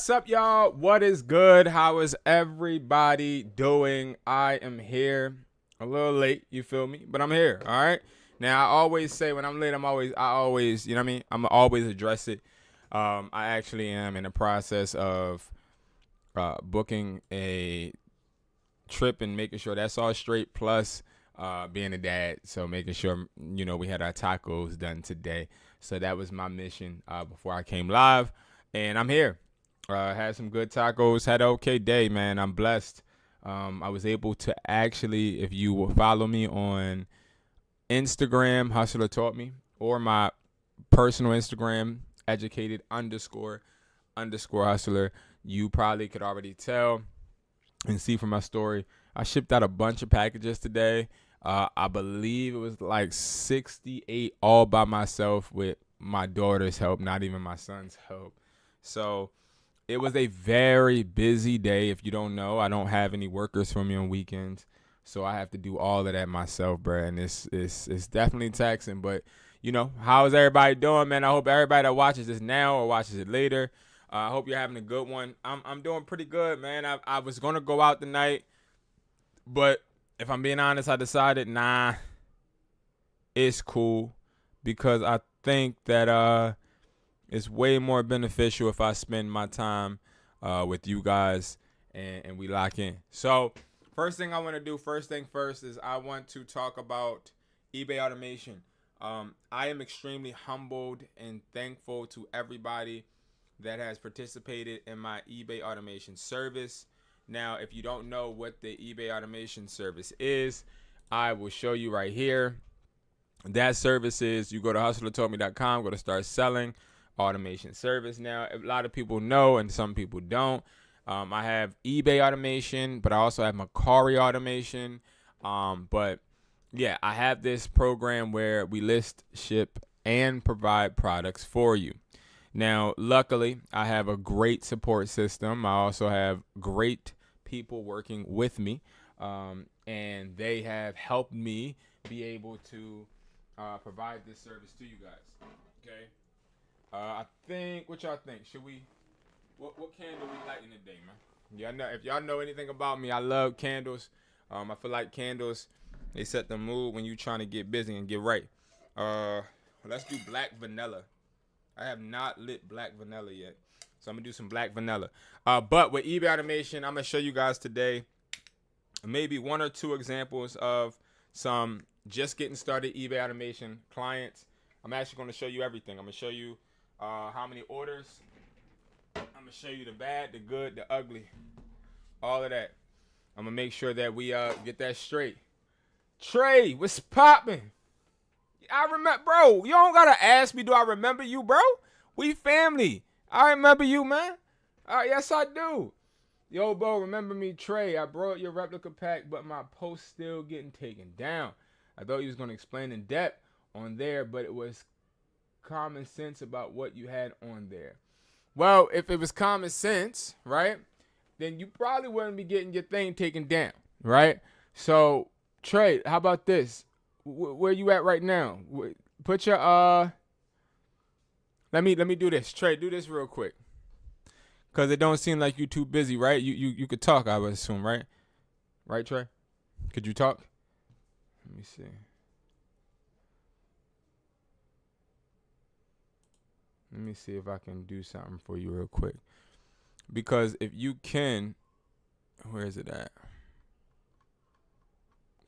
What's up, y'all? What is good? How is everybody doing? I am here a little late, you feel me? But I'm here, all right? Now, I always say when I'm late, I always, you know what I mean? I'm always address it. I actually am in the process of booking a trip and making sure that's all straight, plus being a dad. So making sure, we had our tacos done today. So that was my mission before I came live. And I'm here. Had some good tacos. Had an okay day, man. I'm blessed. I was able to actually, if you will follow me on Instagram, Hustler Taught Me, or my personal Instagram, educated underscore hustler, you probably could already tell and see from my story. I shipped out a bunch of packages today. I believe it was like 68 all by myself with my daughter's help, not even my son's help. So it was a very busy day. If you don't know, I don't have any workers for me on weekends. So I have to do all of that myself, bro. And it's definitely taxing. But, how is everybody doing, man? I hope everybody that watches this now or watches it later, I hope you're having a good one. I'm doing pretty good, man. I was going to go out tonight, but if I'm being honest, I decided, nah, it's cool, because I think that it's way more beneficial if I spend my time with you guys and we lock in. So first thing first is I want to talk about eBay automation. I am extremely humbled and thankful to everybody that has participated in my eBay automation service. Now, if you don't know what the eBay automation service is, I will show you right here. That service is, you go to hustlertoldme.com, go to start selling automation service. Now, a lot of people know and some people don't. I have eBay automation, but I also have Macari automation. But yeah, I have this program where we list, ship, and provide products for you. Now, luckily, I have a great support system. I also have great people working with me, and they have helped me be able to provide this service to you guys. Okay. I think, what y'all think? Should we? What candle we lighting today, man? Yeah, I know. If y'all know anything about me, I love candles. I feel like candles, they set the mood when you trying to get busy and get right. Let's do black vanilla. I have not lit black vanilla yet, so I'm gonna do some black vanilla. But with eBay automation, I'm gonna show you guys today maybe one or two examples of some just getting started eBay automation clients. I'm actually gonna show you everything. I'm gonna show you how many orders. I'm gonna show you the bad, the good, the ugly, all of that. I'm gonna make sure that we get that straight. Trey, what's popping? I remember, bro. You don't gotta ask me, do I remember you, bro? We family. I remember you, man. Yes, I do. Yo, bro, remember me, Trey? I brought your replica pack, but my post still getting taken down. I thought you was gonna explain in depth on there, but it was common sense about what you had on there. Well, if it was common sense, right, then you probably wouldn't be getting your thing taken down, right? So, Trey, how about this? Where you at right now? Put your Let me do this. Trey, do this real quick, cause it don't seem like you too busy, right? You could talk, I would assume, right? Right, Trey? Could you talk? Let me see. Let me see if I can do something for you real quick, because if you can, where is it at?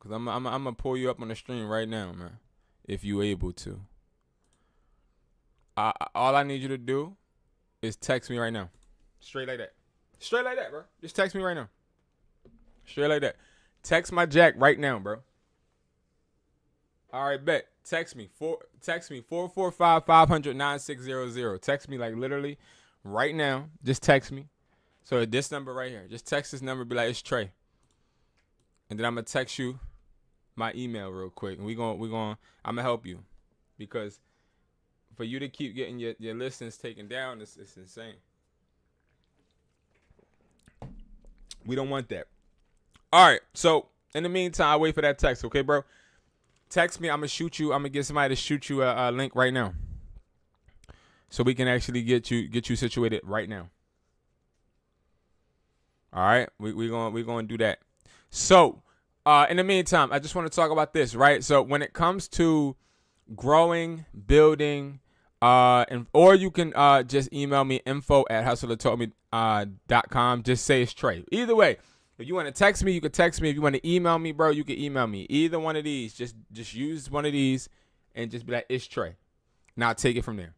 Cause I'm gonna pull you up on the stream right now, man. If you able to. All I need you to do is text me right now. Straight like that. Straight like that, bro. Just text me right now. Straight like that. Text my jack right now, bro. All right, bet. Text me 445-500-9600. Text me like literally right now. Just text me. So this number right here. Just text this number. Be like, it's Trey. And then I'm gonna text you my email real quick, and I'm gonna help you, because for you to keep getting your listings taken down, it's insane. We don't want that. All right. So in the meantime, I wait for that text. Okay, bro. Text me. I'm gonna shoot you. I'm gonna get somebody to shoot you a link right now, so we can actually get you situated right now. All right, we going to do that. So, in the meantime, I just want to talk about this, right? So, when it comes to growing, building, or you can just email me info@hustlertoldme.com. Just say it's Trey. Either way, if you want to text me, you can text me. If you want to email me, bro, you can email me. Either one of these, just use one of these and just be like, it's Trey. Now take it from there.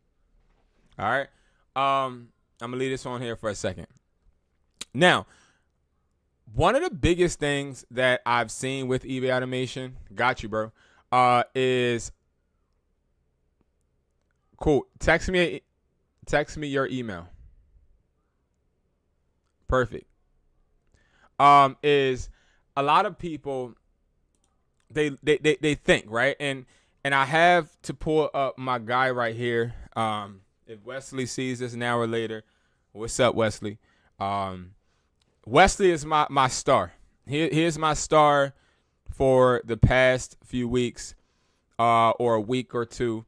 All right. I'm gonna leave this on here for a second. Now, one of the biggest things that I've seen with eBay automation, got you, bro, is cool. Text me your email. Perfect. Is a lot of people they think, right? And I have to pull up my guy right here. If Wesley sees this an hour later, what's up, Wesley? Wesley is my star. Here's my star for the past few weeks, or a week or two.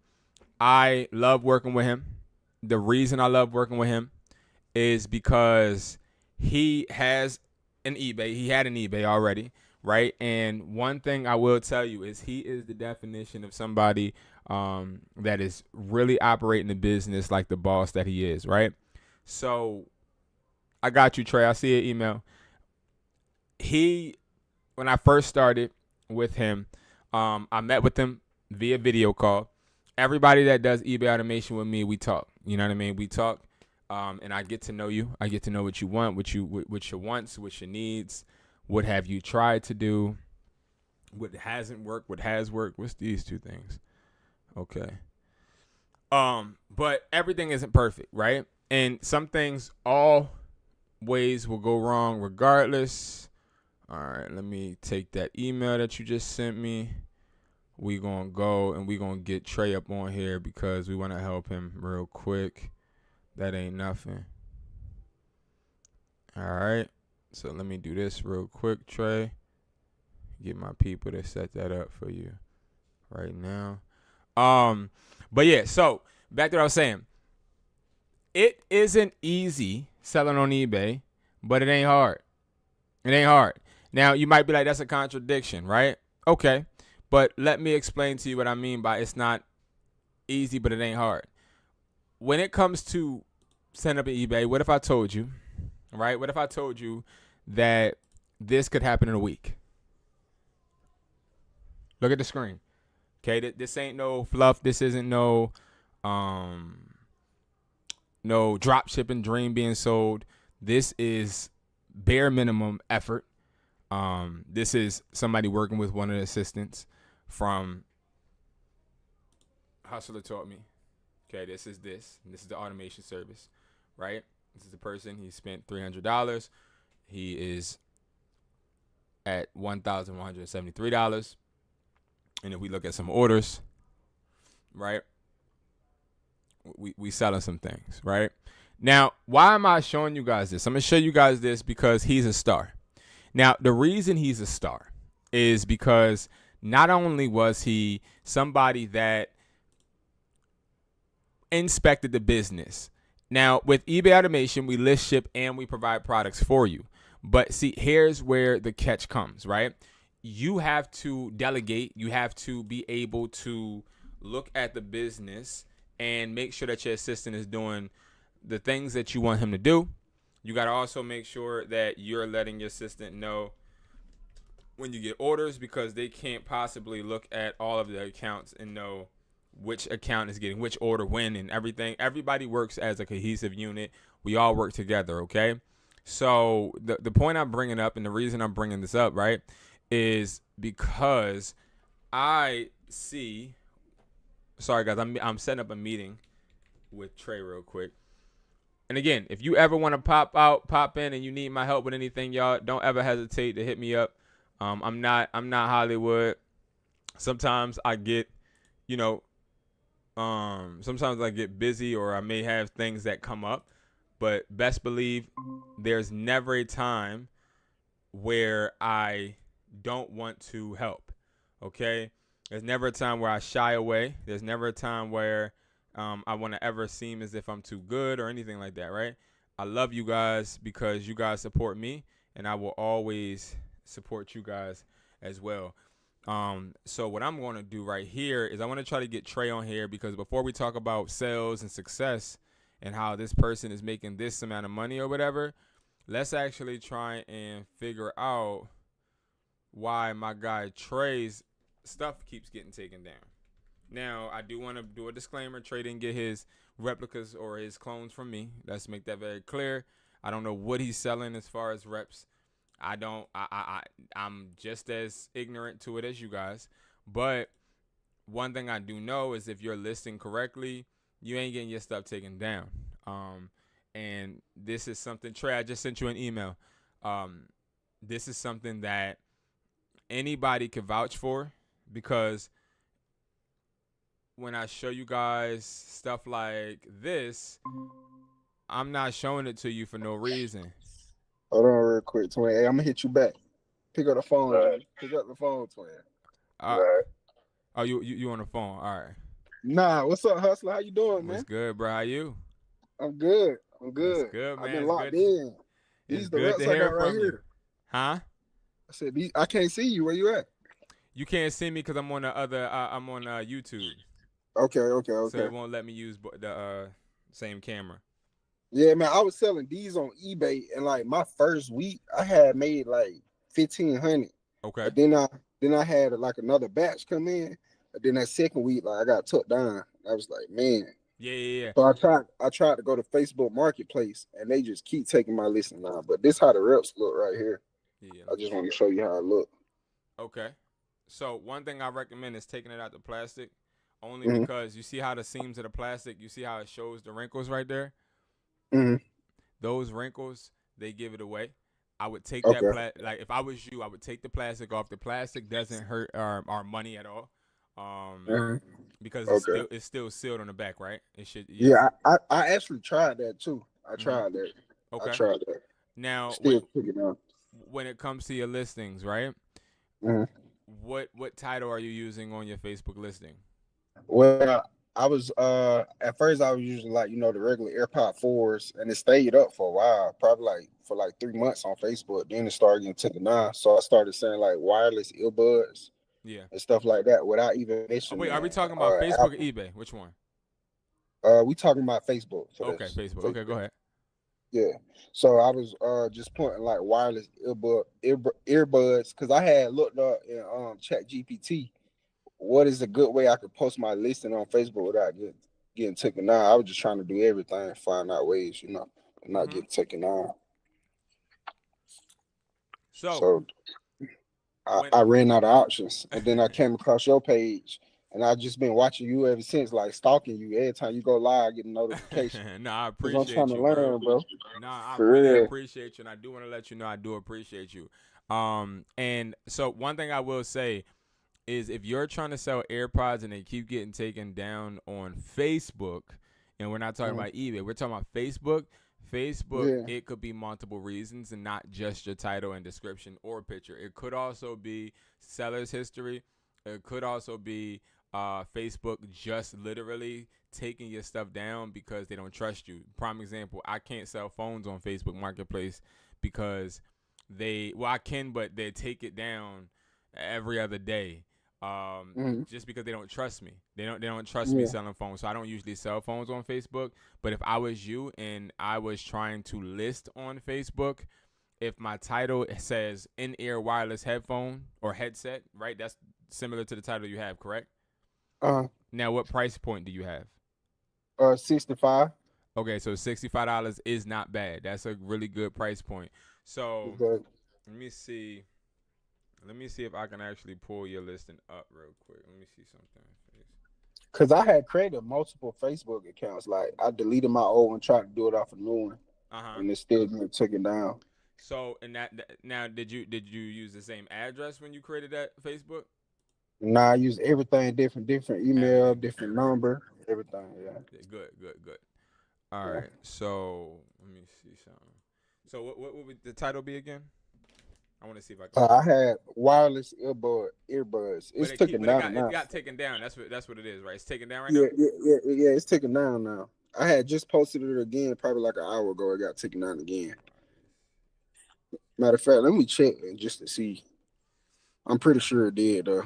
I love working with him. The reason I love working with him is because he has an eBay. He had an eBay already, right? And one thing I will tell you is he is the definition of somebody that is really operating the business like the boss that he is, right? So I got you, Trey. I see your email. When I first started with him, I met with him via video call. Everybody that does eBay automation with me, we talk. You know what I mean? We talk, and I get to know you. I get to know what you want, what your wants, what your needs, what have you tried to do, what hasn't worked, what has worked. What's these two things? Okay. But everything isn't perfect, right? And some things always will go wrong regardless. All right, let me take that email that you just sent me. We gonna go and we gonna get Trey up on here because we want to help him real quick. That ain't nothing. All right, so let me do this real quick, Trey. Get my people to set that up for you right now. But yeah, so back to what I was saying. It isn't easy selling on eBay, but it ain't hard. It ain't hard. Now, you might be like, that's a contradiction, right? Okay, but let me explain to you what I mean by it's not easy, but it ain't hard. When it comes to setting up an eBay, what if I told you, right? What if I told you that this could happen in a week? Look at the screen. Okay, this ain't no fluff. This isn't no drop shipping dream being sold. This is bare minimum effort. This is somebody working with one of the assistants from Hustler Taught Me. Okay, this is the automation service, right? This is the person. He spent $300. He is at $1,173. And if we look at some orders, right, we selling some things, right? Now, why am I showing you guys this? I'm going to show you guys this because he's a star. Now, the reason he's a star is because not only was he somebody that inspected the business. Now, with eBay automation, we list, ship, and we provide products for you. But see, here's where the catch comes, right? You have to delegate. You have to be able to look at the business and make sure that your assistant is doing the things that you want him to do. You got to also make sure that you're letting your assistant know when you get orders, because they can't possibly look at all of the accounts and know which account is getting which order when and everything. Everybody works as a cohesive unit. We all work together, okay? So the point I'm bringing up, and the reason I'm bringing this up, right, is because I see – sorry, guys, I'm setting up a meeting with Trey real quick. And again, if you ever want to pop in, and you need my help with anything, y'all, don't ever hesitate to hit me up. I'm not Hollywood. Sometimes I get, sometimes I get busy, or I may have things that come up. But best believe there's never a time where I don't want to help. Okay? There's never a time where I shy away. There's never a time where I want to ever seem as if I'm too good or anything like that, right? I love you guys because you guys support me, and I will always support you guys as well. So what I'm going to do right here is I want to try to get Trey on here, because before we talk about sales and success and how this person is making this amount of money or whatever, let's actually try and figure out why my guy Trey's stuff keeps getting taken down. Now, I do want to do a disclaimer. Trey didn't get his replicas or his clones from me. Let's make that very clear. I don't know what he's selling as far as reps. I'm just as ignorant to it as you guys. But one thing I do know is if you're listing correctly, you ain't getting your stuff taken down. And this is something, Trey, I just sent you an email. This is something that anybody can vouch for, because when I show you guys stuff like this, I'm not showing it to you for no reason. Hold on real quick, twin. Hey, I'm gonna hit you back. Pick up the phone. Right. Pick up the phone, twin. Right. Oh, you on the phone? All right. Nah, what's up, hustler? How you doing, man? What's good, bro? How you? I'm good. That's good, man. I've been locked in. These the reps I got right here. Huh? I said, I can't see you. Where you at? You can't see me because I'm on the other. I'm on YouTube. Okay. So it won't let me use the same camera. Yeah, man. I was selling these on eBay, and like my first week, I had made like 1,500. Okay. But then I had like another batch come in. But then that second week, like I got took down. I was like, man. Yeah. So I tried to go to Facebook Marketplace, and they just keep taking my listing now. But this how the reps look right here. Yeah. I just want to show you how it look. Okay. So one thing I recommend is taking it out the plastic, only because you see how the seams of the plastic, you see how it shows the wrinkles right there? Those wrinkles, they give it away. I would take that like if I was you, I would take the plastic off. The plastic doesn't hurt our money at all. Because it's still sealed on the back, right? It should. Yeah, I actually tried that too. I tried that. Okay. I tried that. Now, still picking up. When it comes to your listings, right? What title are you using on your Facebook listing? Well, I was at first I was using like the regular AirPod 4s, and it stayed up for a while, probably for 3 months on Facebook. Then it started getting taken down, so I started saying like wireless earbuds. Yeah. And stuff like that without even mentioning. Wait, are we talking about Facebook or eBay? Which one? We talking about Facebook. Okay, Facebook. Okay, go ahead. Yeah. So I was just pointing like wireless earbuds, because I had looked up in ChatGPT what is a good way I could post my listing on Facebook without getting taken down. I was just trying to do everything, find out ways, not get taken down. So I ran out of options, and then I came across your page, and I've just been watching you ever since, like stalking you. Every time you go live, I get a notification. I appreciate you, bro. I really appreciate you, and I do want to let you know I do appreciate you. And so one thing I will say is if you're trying to sell AirPods and they keep getting taken down on Facebook, and we're not talking about eBay, we're talking about Facebook. It could be multiple reasons and not just your title and description or picture. It could also be seller's history. It could also be Facebook just literally taking your stuff down because they don't trust you. Prime example, I can't sell phones on Facebook Marketplace because I can, but they take it down every other day. Just because they don't trust me. They don't trust me selling phones. So I don't usually sell phones on Facebook. But if I was you and I was trying to list on Facebook, if my title says in-ear wireless headphone or headset, right? That's similar to the title you have, correct? Now, what price point do you have? $65. Okay, so $65 is not bad. That's a really good price point. So let me see. Let me see if I can actually pull your listing up real quick. Let me see something. Because I had created multiple Facebook accounts. Like, I deleted my old one, tried to do it off a new one, and it still getting taken down. So, and now, did you use the same address when you created that Facebook? Nah, I use everything different email, different number, everything. Yeah. Good. All right. So let me see something. So what would the title be again? I want to see if I can. I had wireless earbuds. It's taken down now. It got taken down. That's what it is, right? It's taken down right now? Yeah, it's taken down now. I had just posted it again probably like an hour ago. It got taken down again. Matter of fact, let me check just to see. I'm pretty sure it did though.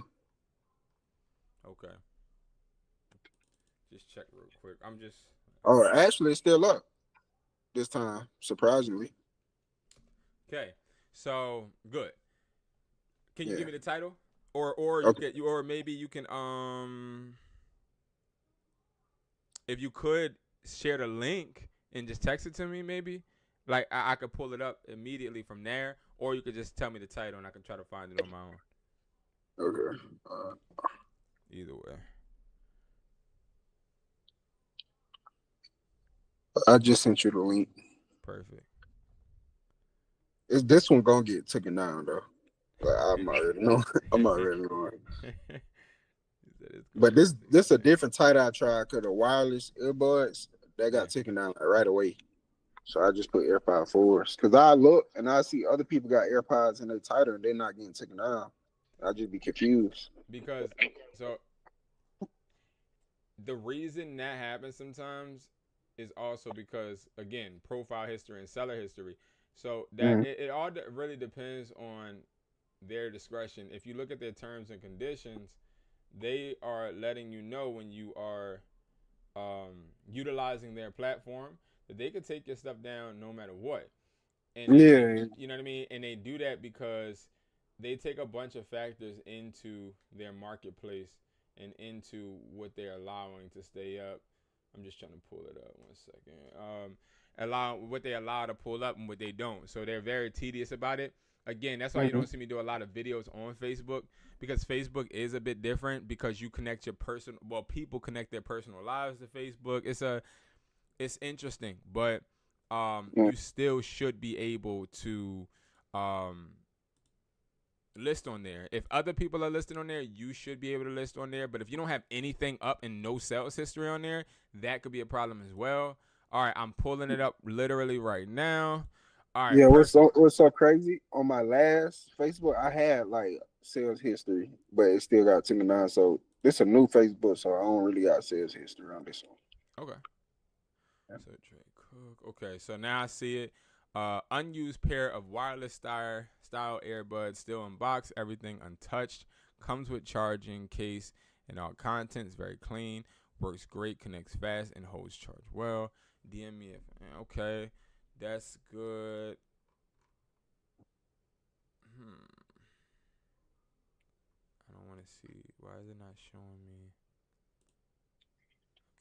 Okay. Just check real quick. I'm just Oh, actually, it's still up this time, surprisingly. okay. So good. Can you Yeah. give me the title, or you Okay. get you, or maybe you can if you could share the link and just text it to me, maybe. Like I could pull it up immediately from there, or you could just tell me the title and I can try to find it on my own. Okay. Uh, Either way. I just sent you the link. Perfect. Is this one gonna get taken down though? Like, I'm already know. I'm already knowing. But this a different title I tried because the wireless earbuds they got taken down like, right away. So I just put AirPod 4s because I look and I see other people got AirPods in their title and they're not getting taken down. I just be confused. Because so the reason that happens sometimes is also because again profile history and seller history. So that Mm-hmm. it all really depends on their discretion. If you look at their terms and conditions, they are letting you know when you are utilizing their platform that they could take your stuff down no matter what. And they Yeah. you know what I mean? And they do that because they take a bunch of factors into their marketplace and into what they're allowing to stay up. I'm just trying to pull it up 1 second. Allow what they allow to pull up and what they don't. So they're very tedious about it. Again, that's why you Mm-hmm. don't see me do a lot of videos on Facebook because Facebook is a bit different because you connect your personal. Well, people connect their personal lives to Facebook. It's interesting, but you still should be able to um, list on there. If other people are listed on there, you should be able to list on there. But if you don't have anything up and no sales history on there, that could be a problem as well. All right, I'm pulling it up literally right now. All right, Yeah, perfect. what's so crazy? On my last Facebook, I had like sales history, but it still got taken down. So this a new Facebook, so I don't really got sales history on this one. Okay. So Trey Cook. Okay, so now I see it. Unused pair of wireless style earbuds, still in box, everything untouched. Comes with charging case and all contents, very clean. Works great, connects fast, and holds charge well. DM me if okay, that's good. I don't want to see. Why is it not showing me?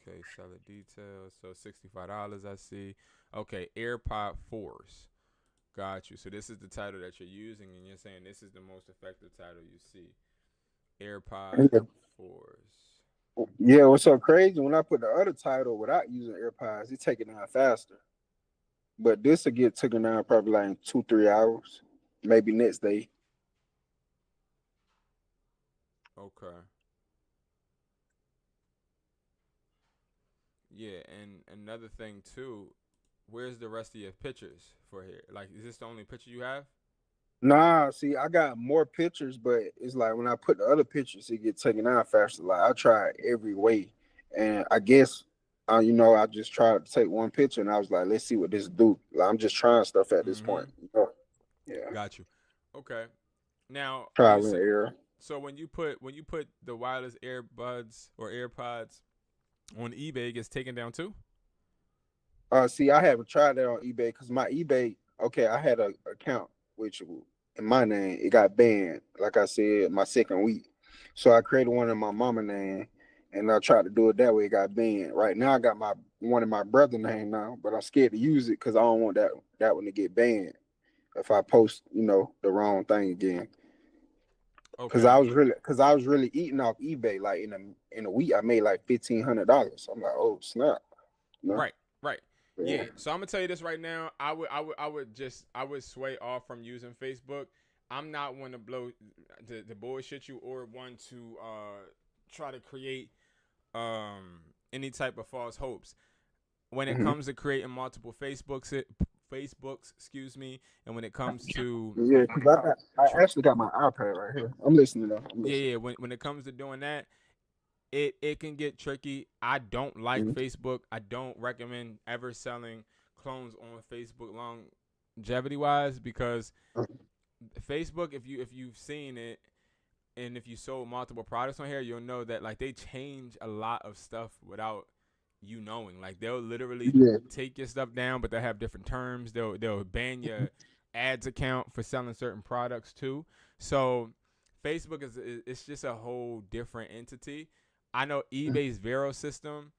Okay, seller details. So $65 I see. Okay, AirPod 4s. Got you. So this is the title that you're using, and you're saying this is the most effective title you see. AirPod Yeah. 4s. Yeah, what's so crazy? When I put the other title without using AirPods, it take it down faster. But this will get taken down probably like in 2-3 hours, maybe next day. Okay. Yeah, and another thing too, where's the rest of your pictures for here? Like, is this the only picture you have? Nah, see, I got more pictures, but it's like when I put the other pictures, it get taken down faster. Like I tried every way, and I guess, I just tried to take one picture, and I was like, let's see what this do. Like, I'm just trying stuff at this Mm-hmm. point. Yeah, Got you. Okay. Now, are you trial and error. so when you put the wireless earbuds or AirPods on eBay, it gets taken down too? See, I haven't tried that on eBay because my eBay, okay, I had a account which in my name it got banned. Like I said, my second week, so I created one in my mama name, and I tried to do it that way. It got banned. Right now, I got my one in my brother name now, but I'm scared to use it because I don't want that one to get banned if I post, the wrong thing again. Cause Okay. I was really eating off eBay. Like in a week, I made like $1,500. I'm like, oh snap, you know? Right, right. Yeah. Yeah. So I'm gonna tell you this right now. I would sway off from using Facebook. I'm not one to blow to bullshit you or one to try to create any type of false hopes. When it Mhm. comes to creating multiple Facebooks, excuse me, and when it comes to Yeah, because I actually got my iPad right here. I'm listening though. I'm yeah, listening. yeah, when it comes to doing that, it can get tricky. I don't like Mhm. Facebook. I don't recommend ever selling clones on Facebook longevity wise, because Facebook, if you've seen it, and if you sold multiple products on here, you'll know that like they change a lot of stuff without you knowing. Like they'll literally Yeah. take your stuff down, but they'll have different terms. They'll ban your ads account for selling certain products too. So Facebook is it's just a whole different entity. I know eBay's Vero system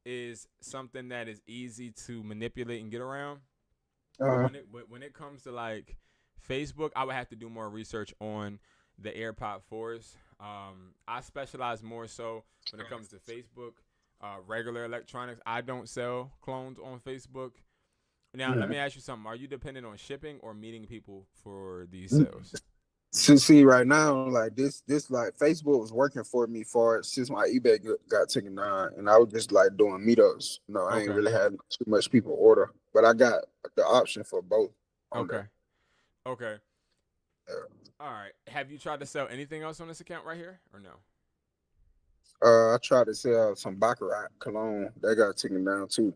is something that is easy to manipulate and get around. But Uh-huh. when it comes to like Facebook, I would have to do more research on the AirPod 4s. I specialize more so when it comes to Facebook, regular electronics. I don't sell clones on Facebook. Now, let me ask you something. Are you dependent on shipping or meeting people for these sales? See, right now, like this, like Facebook was working for me for since my eBay got taken down, and I was just like doing meetups. No, I ain't Okay. really had too much people order, but I got the option for both on Okay. there. Okay. Yeah. All right. Have you tried to sell anything else on this account right here or no? I tried to sell some Baccarat cologne that got taken down too.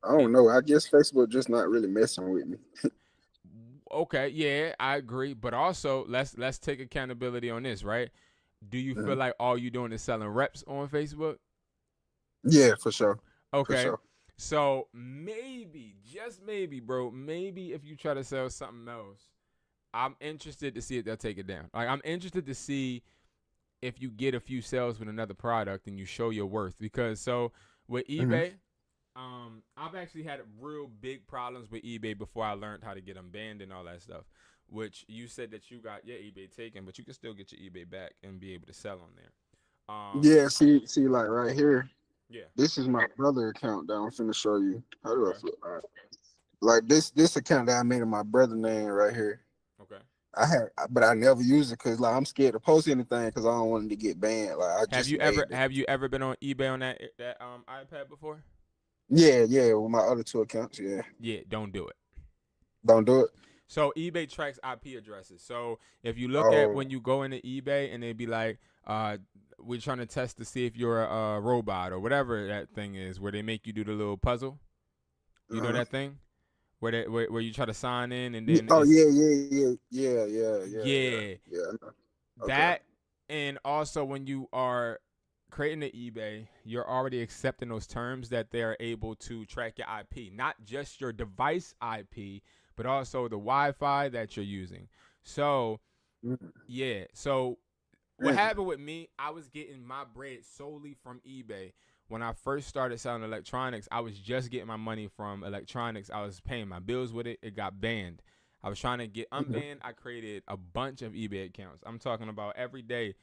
I And don't know. I guess Facebook just not really messing with me. okay, yeah, I agree. But also, let's take accountability on this, right? Do you feel Mhm. like all you doing is selling reps on Facebook? Yeah, for sure, for Okay. sure. So maybe, just maybe, bro, maybe if you try to sell something else, I'm interested to see if they'll take it down. Like I'm interested to see if you get a few sales with another product and you show your worth. Because so with Hmm. eBay, I've actually had real big problems with eBay before I learned how to get them banned and all that stuff. Which you said that you got your eBay taken, but you can still get your eBay back and be able to sell on there. Yeah, see, like right here. Yeah. This is my brother account that I'm finna show you. How do I Okay. flip? All right. Like this account that I made in my brother name right here. Okay. I had, but I never use it because like I'm scared to post anything because I don't want it to get banned. Like I just made it. Have you ever been on eBay on that iPad before? Yeah, yeah. With my other two accounts, yeah. Yeah, don't do it. Don't do it. So eBay tracks IP addresses. So if you look at Oh, when you go into eBay and they be like, we're trying to test to see if you're a robot or whatever that thing is, where they make you do the little puzzle. You know uh-huh. that thing where you try to sign in and Yeah, then oh it's yeah, yeah, yeah. I know. Okay. that, and also when you are creating the eBay, you're already accepting those terms that they're able to track your IP, not just your device IP, but also the Wi-Fi that you're using. So Mhm. yeah, so what Dang. happened with me, I was getting my bread solely from eBay. When I first started selling electronics, I was just getting my money from electronics. I was paying my bills with it. It got banned. I was trying to get Mhm. unbanned. I created a bunch of eBay accounts. I'm talking about every day.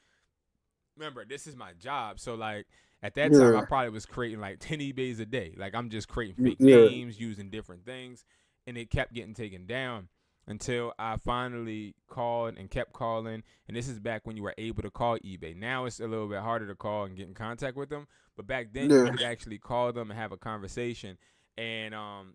Remember, this is my job. So like at that time I Yeah, probably was creating like 10 eBays a day. Like I'm just creating fake yeah. names, using different things, and it kept getting taken down until I finally called and kept calling. And this is back when you were able to call eBay. Now it's a little bit harder to call and get in contact with them. But back then you Yeah. could actually call them and have a conversation. And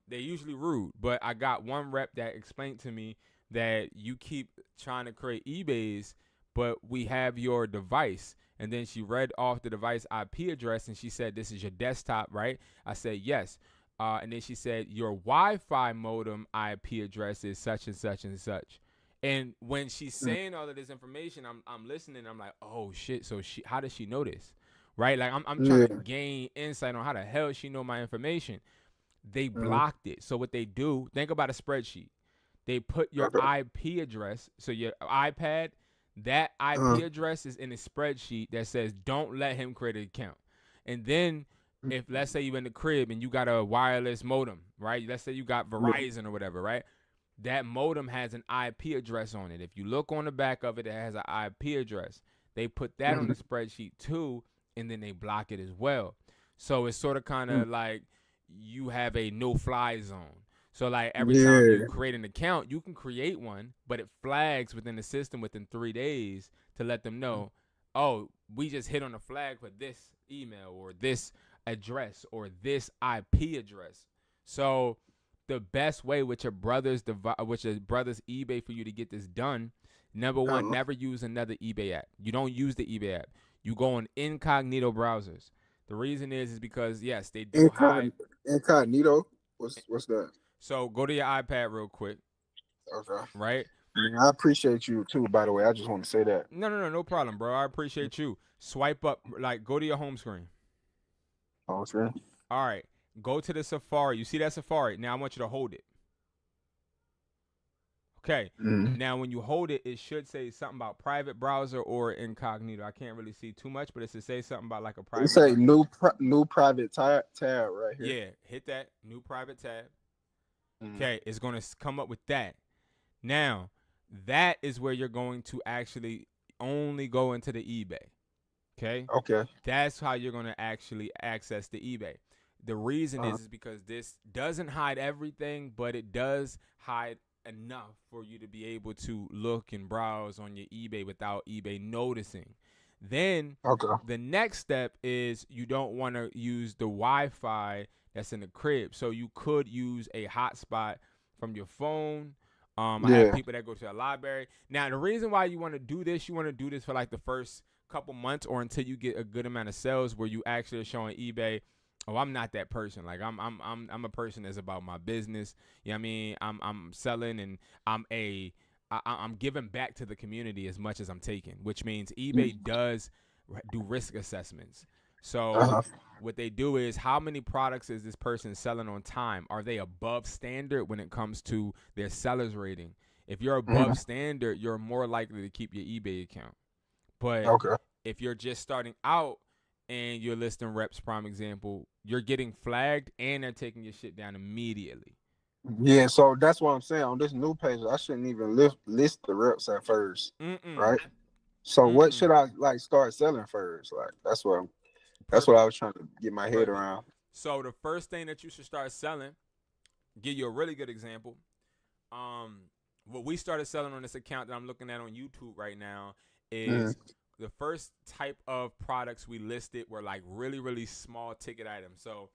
they're usually rude. But I got one rep that explained to me that you keep trying to create eBays, but we have your device. And then she read off the device IP address and she said, "This is your desktop, right?" I said, "Yes." And then she said, "Your Wi-Fi modem IP address is such and such and such." And when she's saying all of this information, I'm listening. I'm like, "Oh shit!" So how does she know this, right? Like I'm trying to Yeah. gain insight on how the hell she know my information. They Mhm. blocked it. So what they do? Think about a spreadsheet. They put your Okay. IP address, so your iPad, that IP Uh-huh. address is in a spreadsheet that says don't let him create an account. And then if let's say you in the crib and you got a wireless modem, right? Let's say you got Yeah. Verizon or whatever, right? That modem has an IP address on it. If you look on the back of it, it has an IP address. They put that on Mhm. the spreadsheet too, and then they block it as well. So it's sort of kind Mhm. of like you have a no-fly zone. So like every time you Yeah. create an account, you can create one, but it flags within the system within 3 days to let them know, oh, we just hit on a flag for this email or this address or this IP address. So the best way with your with your brother's eBay for you to get this done, number one, Uh-huh. never use another eBay app. You don't use the eBay app. You go on incognito browsers. The reason is because yes, they do hide. Incognito. What's that? So go to your iPad real quick. Okay. right? Yeah, I appreciate you too. By the way, I just want to say that. No problem, bro. I appreciate you. Swipe up, like go to your home screen. Okay. All right, go to the Safari. You see that Safari? Now I want you to hold it. Okay. Mm. Now when you hold it, it should say something about private browser or incognito. I can't really see too much, but it should say something about like a It private say browser. new private tab right here. Yeah, hit that new private tab. Mm. Okay, it's going to come up with that. Now, that is where you're going to actually only go into the eBay. Okay? Okay. That's how you're going to actually access the eBay. The reason is because this doesn't hide everything, but it does hide enough for you to be able to look and browse on your eBay without eBay noticing. Then Okay. the next step is you don't want to use the Wi-Fi that's in the crib. So you could use a hotspot from your phone. I have Yeah. people that go to the library. Now, the reason why you want to do this for like the first couple months or until you get a good amount of sales where you actually are showing eBay, oh, I'm not that person. Like I'm a person that's about my business. You know what I mean? I'm selling and I'm giving back to the community as much as I'm taking, which means eBay does do risk assessments. So Uh-huh. what they do is how many products is this person selling on time? Are they above standard when it comes to their seller's rating? If you're above standard, you're more likely to keep your eBay account. But Okay. if you're just starting out and you're listing reps, prime example, you're getting flagged and they're taking your shit down immediately. Yeah, so that's what I'm saying. On this new page, I shouldn't even list the reps at first, Mm-mm. right? So what Mm-mm. should I like start selling first? Like that's what I Perfect. was trying to get my head Perfect. around. So the first thing that you should start selling, give you a really good example. Um, what we started selling on this account that I'm looking at on YouTube right now Mm. is the first type of products we listed were like really, really small ticket items. So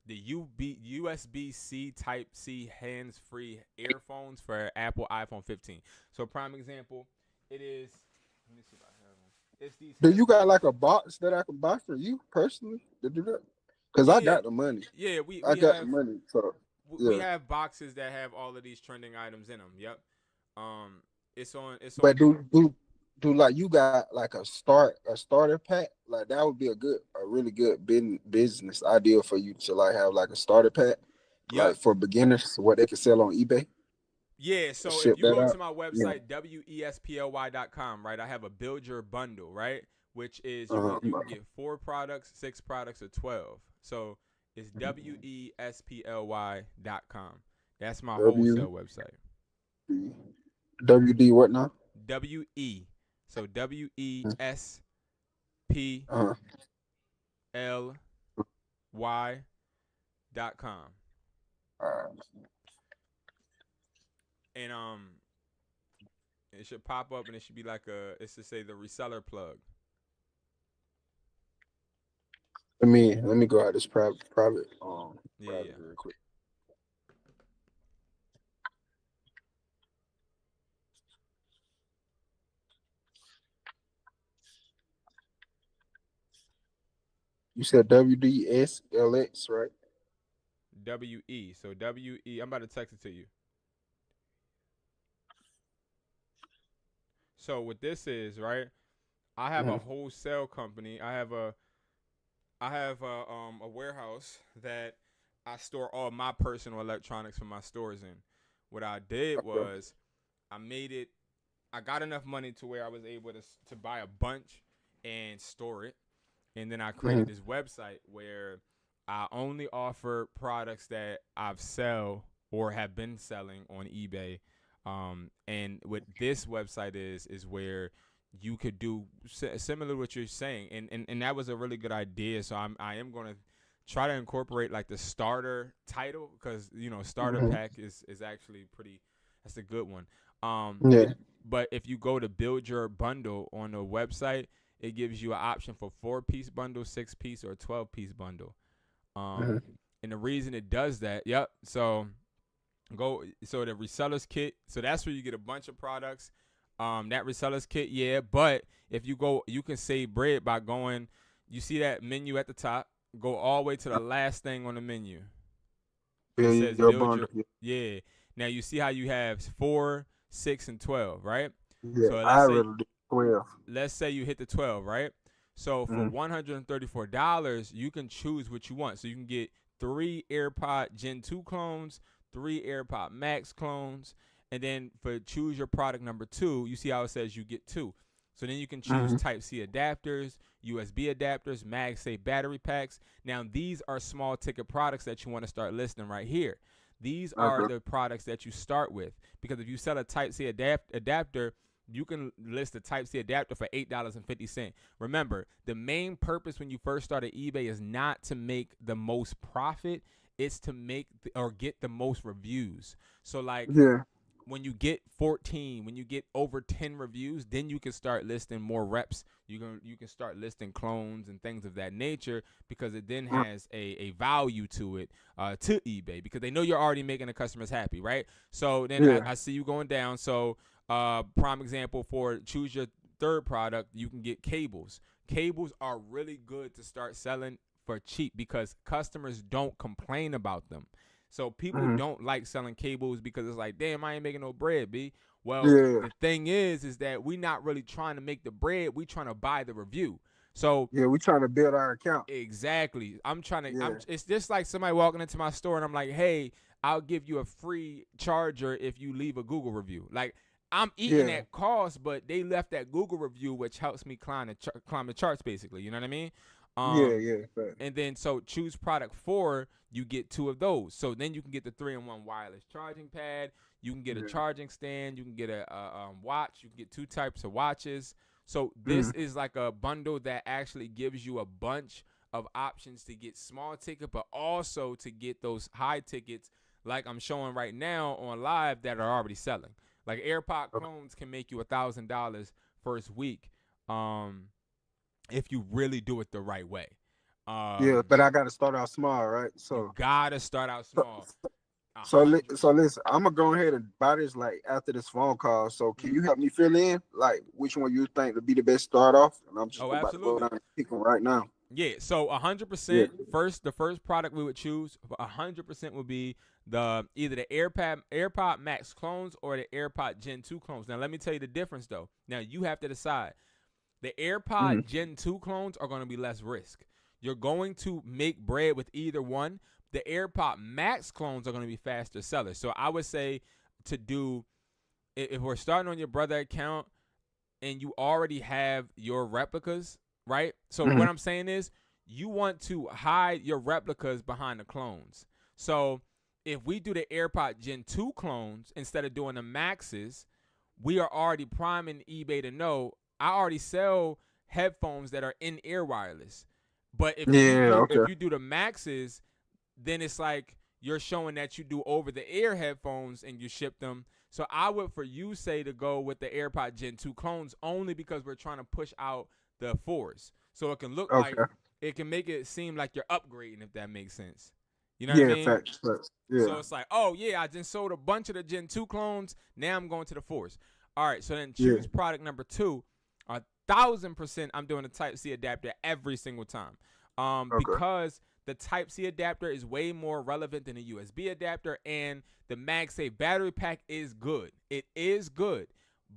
the USB-C Type C hands-free earphones for Apple iPhone 15. So prime example, it is. Let me see if I have them. It's these Do you got like headphones. a box that I can buy for you personally to do that? Because I Yeah, got the money. yeah. We I we got the have money. So we yeah. have boxes that have all of these trending items in them. Yep. Um, it's on. But do like you got like a starter pack? Like that would be a really good business idea for you to like have like a starter pack, like Yep. for beginners, what they can sell on eBay. Yeah, so if Ship you that go out. to my Yeah. website wesply.com, right? I have a build your bundle, right? Which is Uh-huh. you can get 4 products, 6 products, or 12. So it's wesply.com. That's my W wholesale website. WD what now? WE. So WESPLY.com. Uh-huh. Uh, And it should pop up and it should be like it should say the reseller plug. let me go out this private Yeah, private yeah. real quick. You said WDSLX, right? WE. So WE. I'm about to text it to you. So what this is, right? I have a Mm-hmm. wholesale company. I have a warehouse that I store all my personal electronics from my stores in. What I did Okay. was I made it. I got enough money to where I was able to buy a bunch and store it, and then I created Mm-hmm. this website where I only offer products that I've sell or have been selling on eBay. And what this website is where you could do similar to what you're saying, and that was a really good idea. So I am going to try to incorporate like the starter title because starter Mm-hmm. pack is actually pretty. That's a good one. Yeah. But if you go to build your bundle on the website, it gives you an option for 4-piece bundle, 6-piece, or 12-piece bundle. Um, Mm-hmm. and the reason it does that, yep. So the resellers kit. So that's where you get a bunch of products. That resellers kit, yeah. But if you go, you can save bread by going. You see that menu at the top. Go all the way to the last thing on the menu. It Build says your build bundle. your, yeah. Now you see how you have 4, 6, and 12, right? Yeah, So I rather do 12. let's say you hit the 12, right? So for Mm-hmm. $134, you can choose what you want. So you can get 3 AirPod Gen 2 clones, 3 AirPod Max clones, and then for choose your product number 2, you see how it says you get 2. So then you can choose Mm-hmm. Type-C adapters, USB adapters, MagSafe battery packs. Now these are small ticket products that you want to start listing right here. These are Okay. the products that you start with, because if you sell a Type-C adapter, you can list a Type-C adapter for $8.50. Remember, the main purpose when you first start at eBay is not to make the most profit. It's to make or get the most reviews. So like Yeah. when you get 14, when you get over 10 reviews, then you can start listing more reps. You can start listing clones and things of that nature, because it then has a value to it, to eBay, because they know you're already making the customers happy, right? So then Yeah. I see you going down. So prime example for choose your third product, you can get cables. Cables are really good to start selling for cheap because customers don't complain about them. So people Mm-hmm. don't like selling cables because it's like, damn, I ain't making no bread, B. Well, Yeah. the thing is that we not really trying to make the bread. We trying to buy the review. So Yeah. We trying to build our account. exactly, I'm trying to. Yeah. It's just like somebody walking into my store and I'm like, hey, I'll give you a free charger if you leave a Google review. Like I'm eating Yeah. that cost, but they left that Google review, which helps me climb the charts, basically. You know what I mean? Yeah. Um, Yeah. Fact. and then so choose product 4, you get 2 of those. So then you can get the 3-in-1 wireless charging pad. You can get a Yeah. charging stand. You can get a watch. You can get 2 types of watches. So this Mm-hmm. is like a bundle that actually gives you a bunch of options to get small ticket, but also to get those high tickets, like I'm showing right now on live, that are already selling. Like AirPod Okay. clones can make you $1,000 first week, um, if you really do it the right way. Yeah, Um, but I got to start out small, right? you So, gotta start out so, small. A so, hundred. so listen, I'm gonna go ahead and buy this like after this phone call. So, can you help me fill in like which one you think would be the best start off? And I'm just Oh, about to go absolutely. down and pick one right now. Yeah. So Yeah. 100%. The first product we would choose 100% would be either the AirPod Max clones or the AirPod Gen 2 clones. Now let me tell you the difference though. Now you have to decide. The Mm-hmm. AirPod Gen 2 clones are going to be less risk. You're going to make bread with either one. The AirPod Max clones are going to be faster sellers. So I would say to do, if we're starting on your brother account and you already have your replicas, right? So Mm-hmm. what I'm saying is you want to hide your replicas behind the clones. So if we do the AirPod Gen 2 clones instead of doing the Maxes, we are already priming eBay to know I already sell headphones that are in ear wireless. But Yeah. if Okay. you do the Maxes, then it's like you're showing that you do over the ear headphones and you ship them. So I would for you say to go with the AirPod Gen 2 clones only because we're trying to push out the 4s. So it can look like, Okay. it can make it seem like you're upgrading, if that makes sense. You know what I Yeah. mean? Facts. Facts. Yeah. So it's like, oh yeah, I just sold a bunch of the Gen 2 clones. Now I'm going to the 4s. All right, so then Yeah. choose product number 2. 1,000% I'm doing a Type-C adapter every single time. Okay. Because the Type-C adapter is way more relevant than a USB adapter, and the MagSafe battery pack is good. It is good,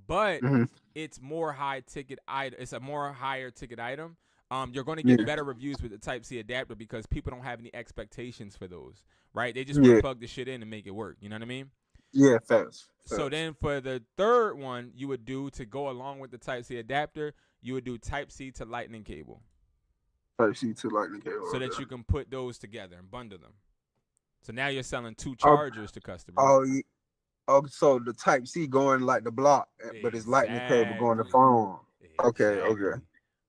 but Mm-hmm. it's more high ticket item. It's a more higher ticket item. You're going to get Yeah. better reviews with the Type-C adapter because people don't have any expectations for those, right? They just want to Yeah. plug the shit in and make it work. You know what I mean? Yeah. Facts. So Facts. then for the third one, you would do to go along with the Type-C adapter, you would do Type-C to Lightning cable Type C to lightning so cable. that Okay. you can put those together and bundle them. So now you're selling 2 Oh. chargers to customers. Oh. Oh. So the Type C going like the block, but it's lightning cable going to Exactly. phone. Okay. Okay. Exactly.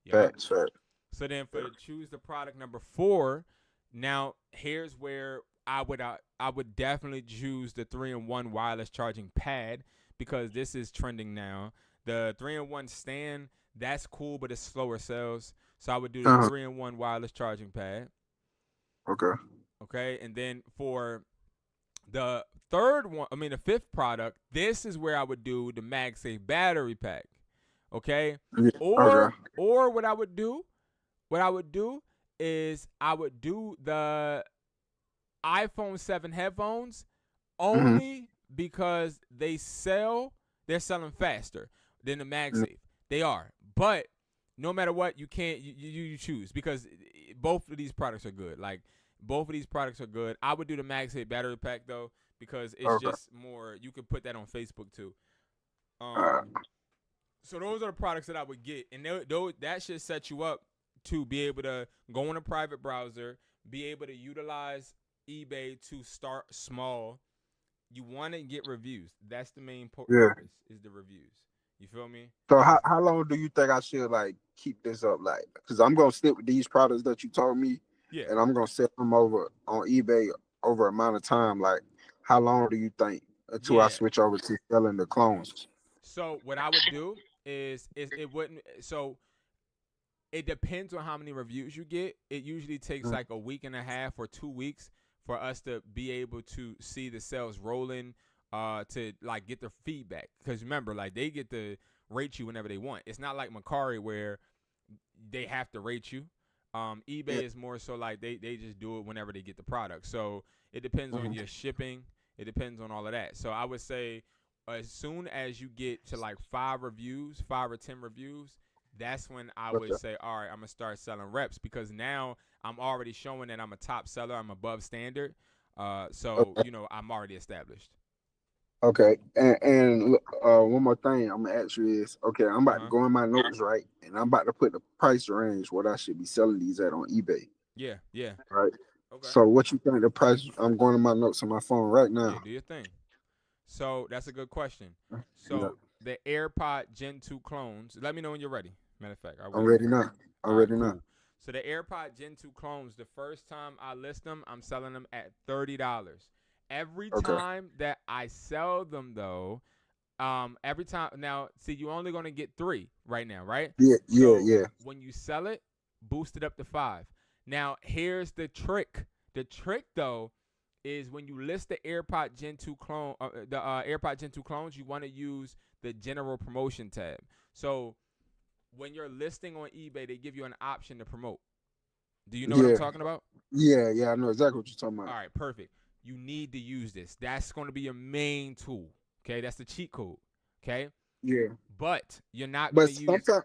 Yep. Facts. Facts. So then for Yeah. the choose the product number 4, now here's where I would definitely choose the 3-in-1 wireless charging pad because this is trending now. The 3-in-1 stand, that's cool, but it's slower sales. So I would do the Uh-huh. 3-in-1 wireless charging pad. Okay. Okay. And then for the third one, the fifth product, this is where I would do the MagSafe battery pack. Okay. Yeah. Okay. Or what I would do is I would do the iPhone 7 headphones Mm-hmm. only because they're selling faster than the Mm. MagSafe. They are. But no matter what, you can't you choose because both of these products are good. Like both of these products are good. I would do the MagSafe battery pack though because it's Okay. just more. You can put that on Facebook too. Uh, So those are the products that I would get, and that should set you up to be able to go in a private browser, be able to utilize eBay to start small. You want to get reviews. That's the main yeah. purpose is the reviews. You feel me? So how long do you think I should like keep this up? Like, because I'm gonna stick with these products that you told me, Yeah. and I'm gonna sell them over on eBay over amount of time. Like, how long do you think until I Yeah. switch over to selling the clones? So what I would do is it wouldn't. So it depends on how many reviews you get. It usually takes Mm. like a week and a half or 2 weeks for us to be able to see the sales rolling, to like get the feedback. Because remember, like they get to rate you whenever they want. It's not like Macari where they have to rate you. Yeah. eBay is more so like they just do it whenever they get the product. So it depends on Mhm. your shipping. It depends on all of that. So I would say as soon as you get to like 5 or 10 reviews, that's when I would Okay. say, all right, I'm gonna start selling reps because now I'm already showing that I'm a top seller. I'm above standard. So Okay. I'm already established. Okay. And look, one more thing I'm gonna ask you is, okay, I'm Uh about to huh. go in my notes, right, and I'm about to put the price range what I should be selling these at on eBay, Yeah. Yeah. right? Okay. So what you think the price? I'm going to my notes on my phone right Yeah. now. Do your thing. So that's a good question. Yeah, So the AirPod Gen 2 clones. Let me know when you're ready. Matter of fact, I I'm will. ready now. I'm All right, ready now. cool. So the AirPod Gen 2 clones, the first time I list them, I'm selling them at $30. Every Okay. time that I sell them though, every time now, see, you're only gonna get 3 right now, right? Yeah, yeah, So yeah, when you sell it, boost it up to 5. Now here's the trick. The trick though is when you list the AirPod Gen 2 clone, the AirPod Gen 2 clones, you want to use the general promotion tab. So when you're listing on eBay, they give you an option to promote. Do you know what I'm yeah, talking about? yeah. I know exactly what you're talking All about. right, perfect. You need to use this. That's going to be your main tool. Okay, that's the cheat code. Okay, Yeah, but you're not going but to use sometimes,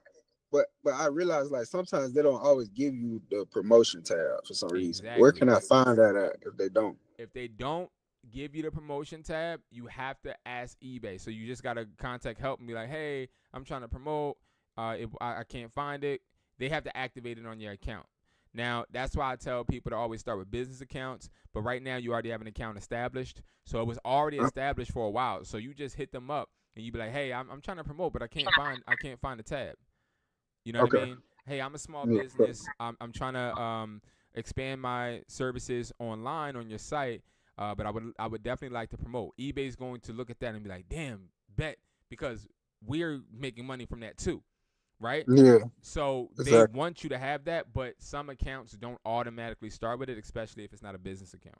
but I realize like sometimes they don't always give you the promotion tab for some reason. Where exactly. can I find that at if they don't? If they don't give you the promotion tab, you have to ask eBay. So you just got to contact help and be like, hey, I'm trying to promote. If I can't find it, they have to activate it on your account. Now, that's why I tell people to always start with business accounts. But right now, you already have an account established. So it was already established for a while. So you just hit them up and you be like, hey, I'm trying to promote, but I can't find the tab. You know what I Okay. mean? Hey, I'm a small Yeah. business. I'm trying to expand my services online on your site, but I would definitely like to promote. eBay's going to look at that and be like, damn, bet because we're making money from that too, right? Yeah. So they Exactly. want you to have that, but some accounts don't automatically start with it, especially if it's not a business account.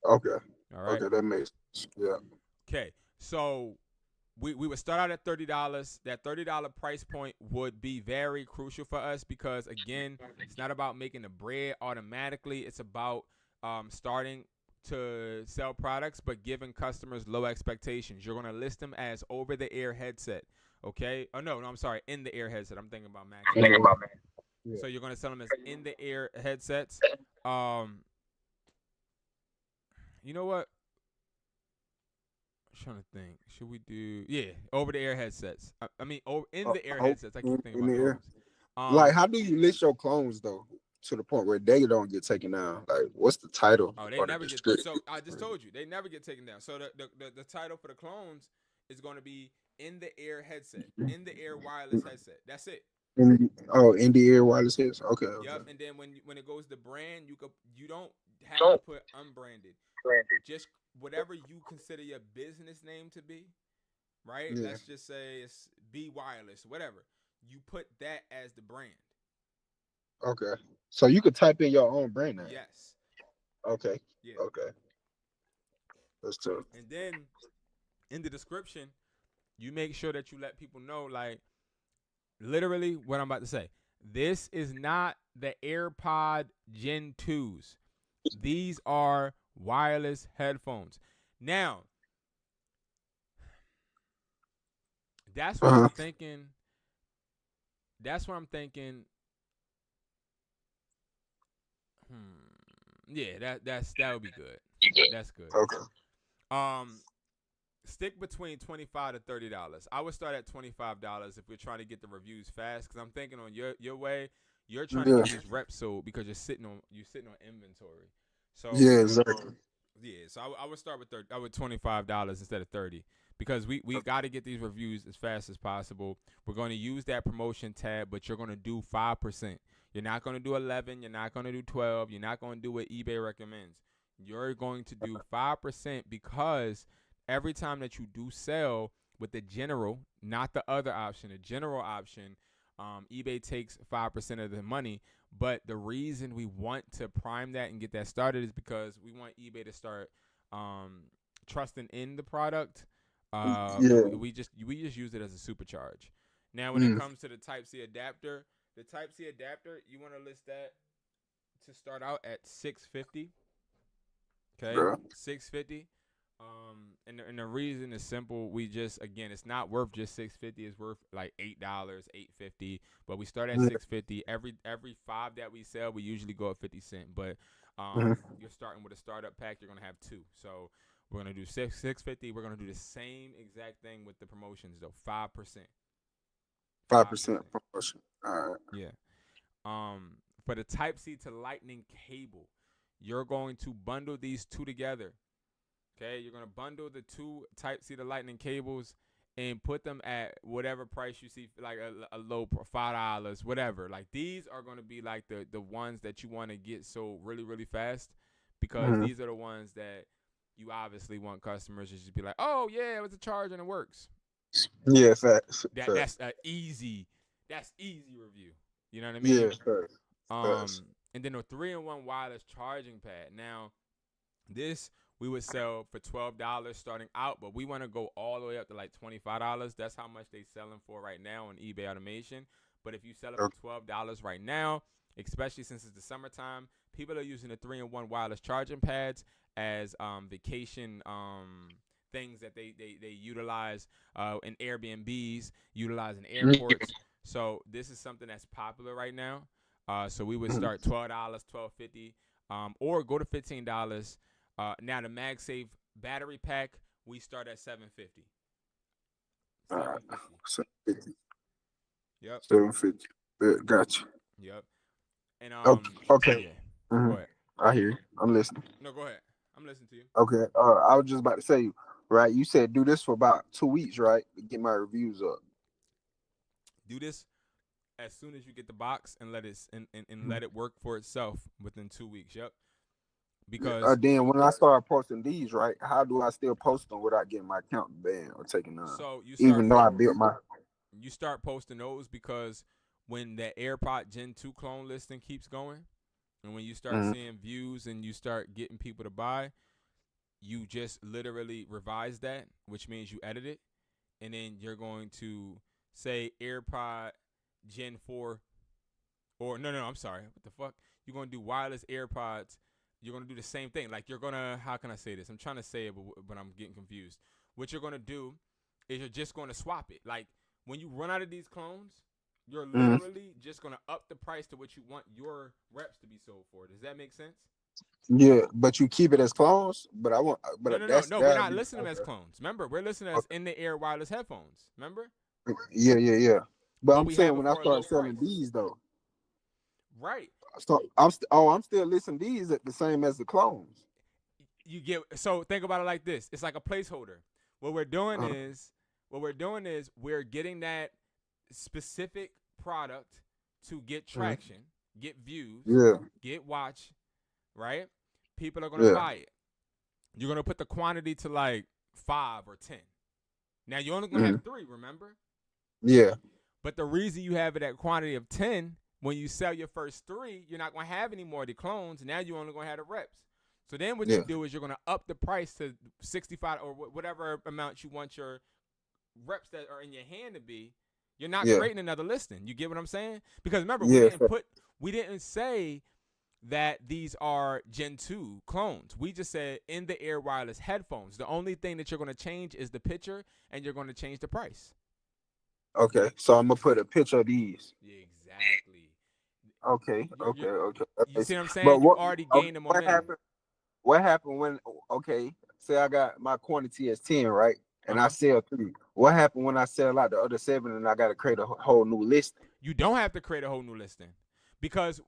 Okay. All right. Okay. That makes sense. Yeah. Okay. So we would start out at $30. That $30 price point would be very crucial for us because again, it's not about making the bread automatically. It's about starting to sell products, but giving customers low expectations. You're gonna list them as over the air headset. Okay. Oh no, I'm sorry, in the air headset. I'm thinking about MagSafe. Yeah. So you're gonna sell them as in the air headsets. Um, you know what? I'm trying to think. Should we do over the air headsets? I mean, in the air Oh, headsets. I keep thinking in about the those. air. Like, Um, how do you list your clones though to the point where they don't get taken down? Like, what's the title oh, they or the never get. description? So I just told you they never get taken down. So the title for the clones is going to be in the air headset, in the air wireless headset. That's it. In the air wireless heads. Okay, Yep. okay. And then when it goes to brand, you don't have to put unbranded. Just whatever you consider your business name to be, right? Yeah. Let's just say it's B Wireless, whatever. You put that as the brand. Okay. So you could type in your own brand name. Yes. Okay. Yeah. Okay. That's tough. And then in the description, you make sure that you let people know, like, literally what I'm about to say. This is not the AirPod Gen 2s. These are wireless headphones. Now, That's what I'm thinking. That's what I'm thinking. Yeah, that would be good. That's good. Okay. Stick between $25 to $30. I would start at $25 if we're trying to get the reviews fast. Because I'm thinking on your way, you're trying to Yeah. get these reps sold because you're sitting on inventory. So Yeah, exactly. yeah, so I would start with 30. I would $25 instead of 30 because we got to get these reviews as fast as possible. We're going to use that promotion tab, but you're going to do 5%. You're not going to do 11. You're not going to do 12. You're not going to do what eBay recommends. You're going to do 5% because every time that you do sell with the general, not the other option, the general option, eBay takes 5% of the money. But the reason we want to prime that and get that started is because we want eBay to start trusting in the product. Yeah. We just use it as a supercharge. Now, when it comes to the Type-C adapter, you want to list that to start out at $650. Okay, Yeah. $650. And the reason is simple. We just, again, it's not worth just $650. It's worth like $8, $8.50. But we start at $650. Every 5 that we sell, we usually go at 50 cents. But you're starting with a startup pack. You're gonna have 2. So we're gonna do $650. We're gonna do the same exact thing with the promotions though. 5%. 5% promotion. All right. Yeah. For the Type-C to Lightning cable, you're going to bundle these two together. Okay, you're going to bundle the 2 Type-C to Lightning cables and put them at whatever price you see, like a low $5, whatever. Like these are going to be like the ones that you want to get sold really, really fast because these are the ones that you obviously want customers to just be like, oh yeah, it was a charge and it works. Yeah, facts. That's an easy review. You know what I mean? Yeah, facts. And then a 3-in-1 wireless charging pad. Now, this we would sell for $12 starting out, but we want to go all the way up to like $25. That's how much they selling for right now on eBay Automation. But if you sell it for $12 right now, especially since it's the summertime, people are using the 3-in-1 wireless charging pads as vacation things that they utilize in Airbnbs, utilize in airports. So this is something that's popular right now. So we would start $12, $12.50, or go to $15. Now the MagSafe battery pack, we start at $750. $750. Yep. $750. Gotcha. Yep. And okay. Yeah. Mm-hmm. Go ahead. I hear you. I'm listening. No, go ahead. I'm listening to you. Okay. I was just about to say, right? You said do this for about 2 weeks, right? To get my reviews up. Do this as soon as you get the box and let it let it work for itself within 2 weeks. Yep. Because then when I start posting these, right? How do I still post them without getting my account banned or taken down? so you even though I built my. You start posting those because when that AirPod Gen 2 clone listing keeps going, and when you start seeing views and you start getting people to buy, you just literally revise that, which means you edit it, and then you're going to say AirPod Gen 4, or no, I'm sorry, what the fuck? You're going to do wireless AirPods. You're going to do the same thing. Like you're going to, how can I say this? I'm trying to say it, but I'm getting confused. What you're going to do is you're just going to swap it. Like when you run out of these clones, you're literally just going to up the price to what you want your reps to be sold for. Does that make sense? Yeah, but you keep it as clones. But I want. But No. We're not listening as clones. Remember, we're listening as in the ear wireless headphones. Remember? Yeah. But I'm saying when I start selling price. these though. Right. So I'm still listing these at the same as the clones. You get so think about it like this. It's like a placeholder. What we're doing is we're getting that specific product to get traction, get views, get watch, right? People are gonna buy it. You're gonna put the quantity to like 5 or 10. Now you're only gonna have 3, remember? Yeah. But the reason you have it at quantity of 10, when you sell your first 3, you're not gonna have any more of the clones. Now you're only gonna have the reps. So then what you do is you're gonna up the price to 65 or whatever amount you want your reps that are in your hand to be. You're not creating another listing. You get what I'm saying? Because remember, we didn't say that these are Gen 2 clones. We just said in the ear wireless headphones. The only thing that you're going to change is the picture, and you're going to change the price. Okay, so I'm gonna put a picture of these. Yeah, exactly. Okay, You okay, okay. That you makes see sense. what I'm But saying? You what? already Okay, gained the what momentum. happened? What happened when? Okay, say I got my quantity as 10, right? And I Uh-huh. sell 3. What happened when I sell out the other 7 and I got to create a whole new listing? You don't have to create a whole new listing because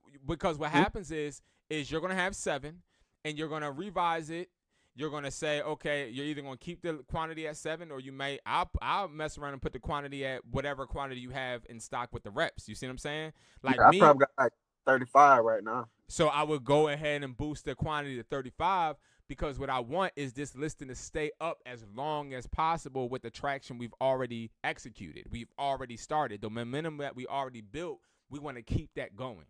what Hmm? happens is you're gonna have 7 and you're gonna revise it. You're gonna say, okay, you're either gonna keep the quantity at 7 or you may I'll mess around and put the quantity at whatever quantity you have in stock with the reps. You see what I'm saying? Like Yeah, I me, probably got like 35 right now. so I would go ahead and boost the quantity to 35 because what I want is this listing to stay up as long as possible with the traction we've already executed. We've already started. The momentum that we already built, we want to keep that going.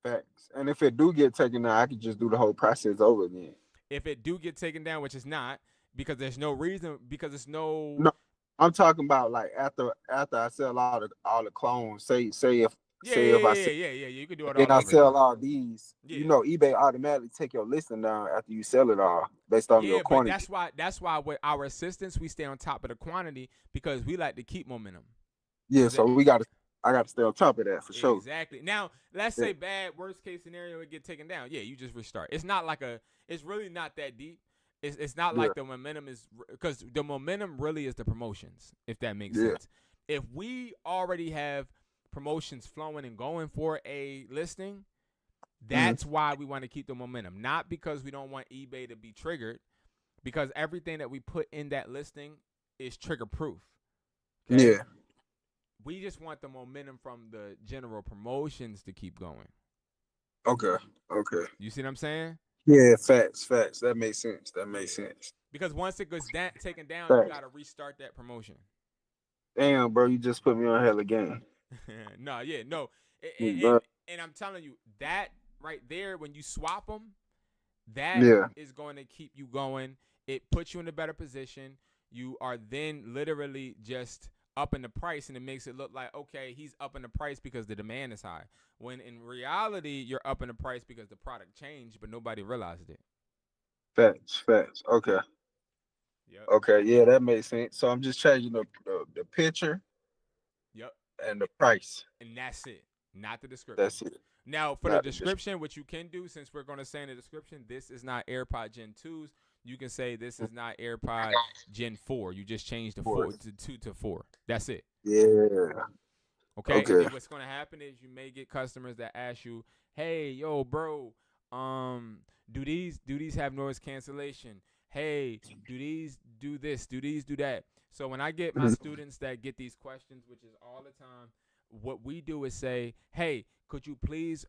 Facts. And if it do get taken down, I could just do the whole process over again. If it do get taken down, which is not, because there's no reason, because there's no, No, I'm talking about like after I sell all the clones. yeah, Say yeah, if I yeah, sell, yeah, yeah, you can do it then all I over sell again. all these. Yeah. eBay automatically take your listing down after you sell it all based on your Yeah, but quantity. that's why with our assistants we stay on top of the quantity because we like to keep momentum. Yeah, Because so I got to stay on top of that for sure. exactly. Now, let's Yeah. say bad worst case scenario it get taken down. Yeah, you just restart. It's not like a. It's really not that deep. It's not Yeah. like the momentum is because the momentum really is the promotions. If that makes Yeah. sense. If we already have promotions flowing and going for a listing, Mhm. that's why we want to keep the momentum. Not because we don't want eBay to be triggered, because everything that we put in that listing is trigger proof. Okay. Yeah. We just want the momentum from the general promotions to keep going. Okay. Okay. You see what I'm saying? Yeah. Facts. Facts. That makes sense. That Yeah. makes sense. Because once it goes taken down, you Facts. got to restart that promotion. Damn, bro, you just put me on hell again. No, yeah, no. And, Bro. and I'm telling you, that right there, when you swap them, that Yeah. is going to keep you going. It puts you in a better position. You are then literally just up in the price, and it makes it look like, okay, he's up in the price because the demand is high. When in reality, you're up in the price because the product changed, but nobody realized it. Facts. Facts. Okay. Yep. Okay. Yeah, that makes sense. So I'm just changing the picture Yep. and the price. And that's it, not the description. That's it. Now, for the Not the dis- description, what you can do, since we're going to say in the description, this is not AirPod Gen 2s, you can say this is not AirPod Gen 4. You just change the 4 to 2 to 4. That's it. Yeah. Okay? And Okay. then what's going to happen is you may get customers that ask you, "Hey, yo, bro, do these have noise cancellation? Hey, do these do this? Do these do that?" So when I get my Mhm. students that get these questions, which is all the time, what we do is say, "Hey, could you please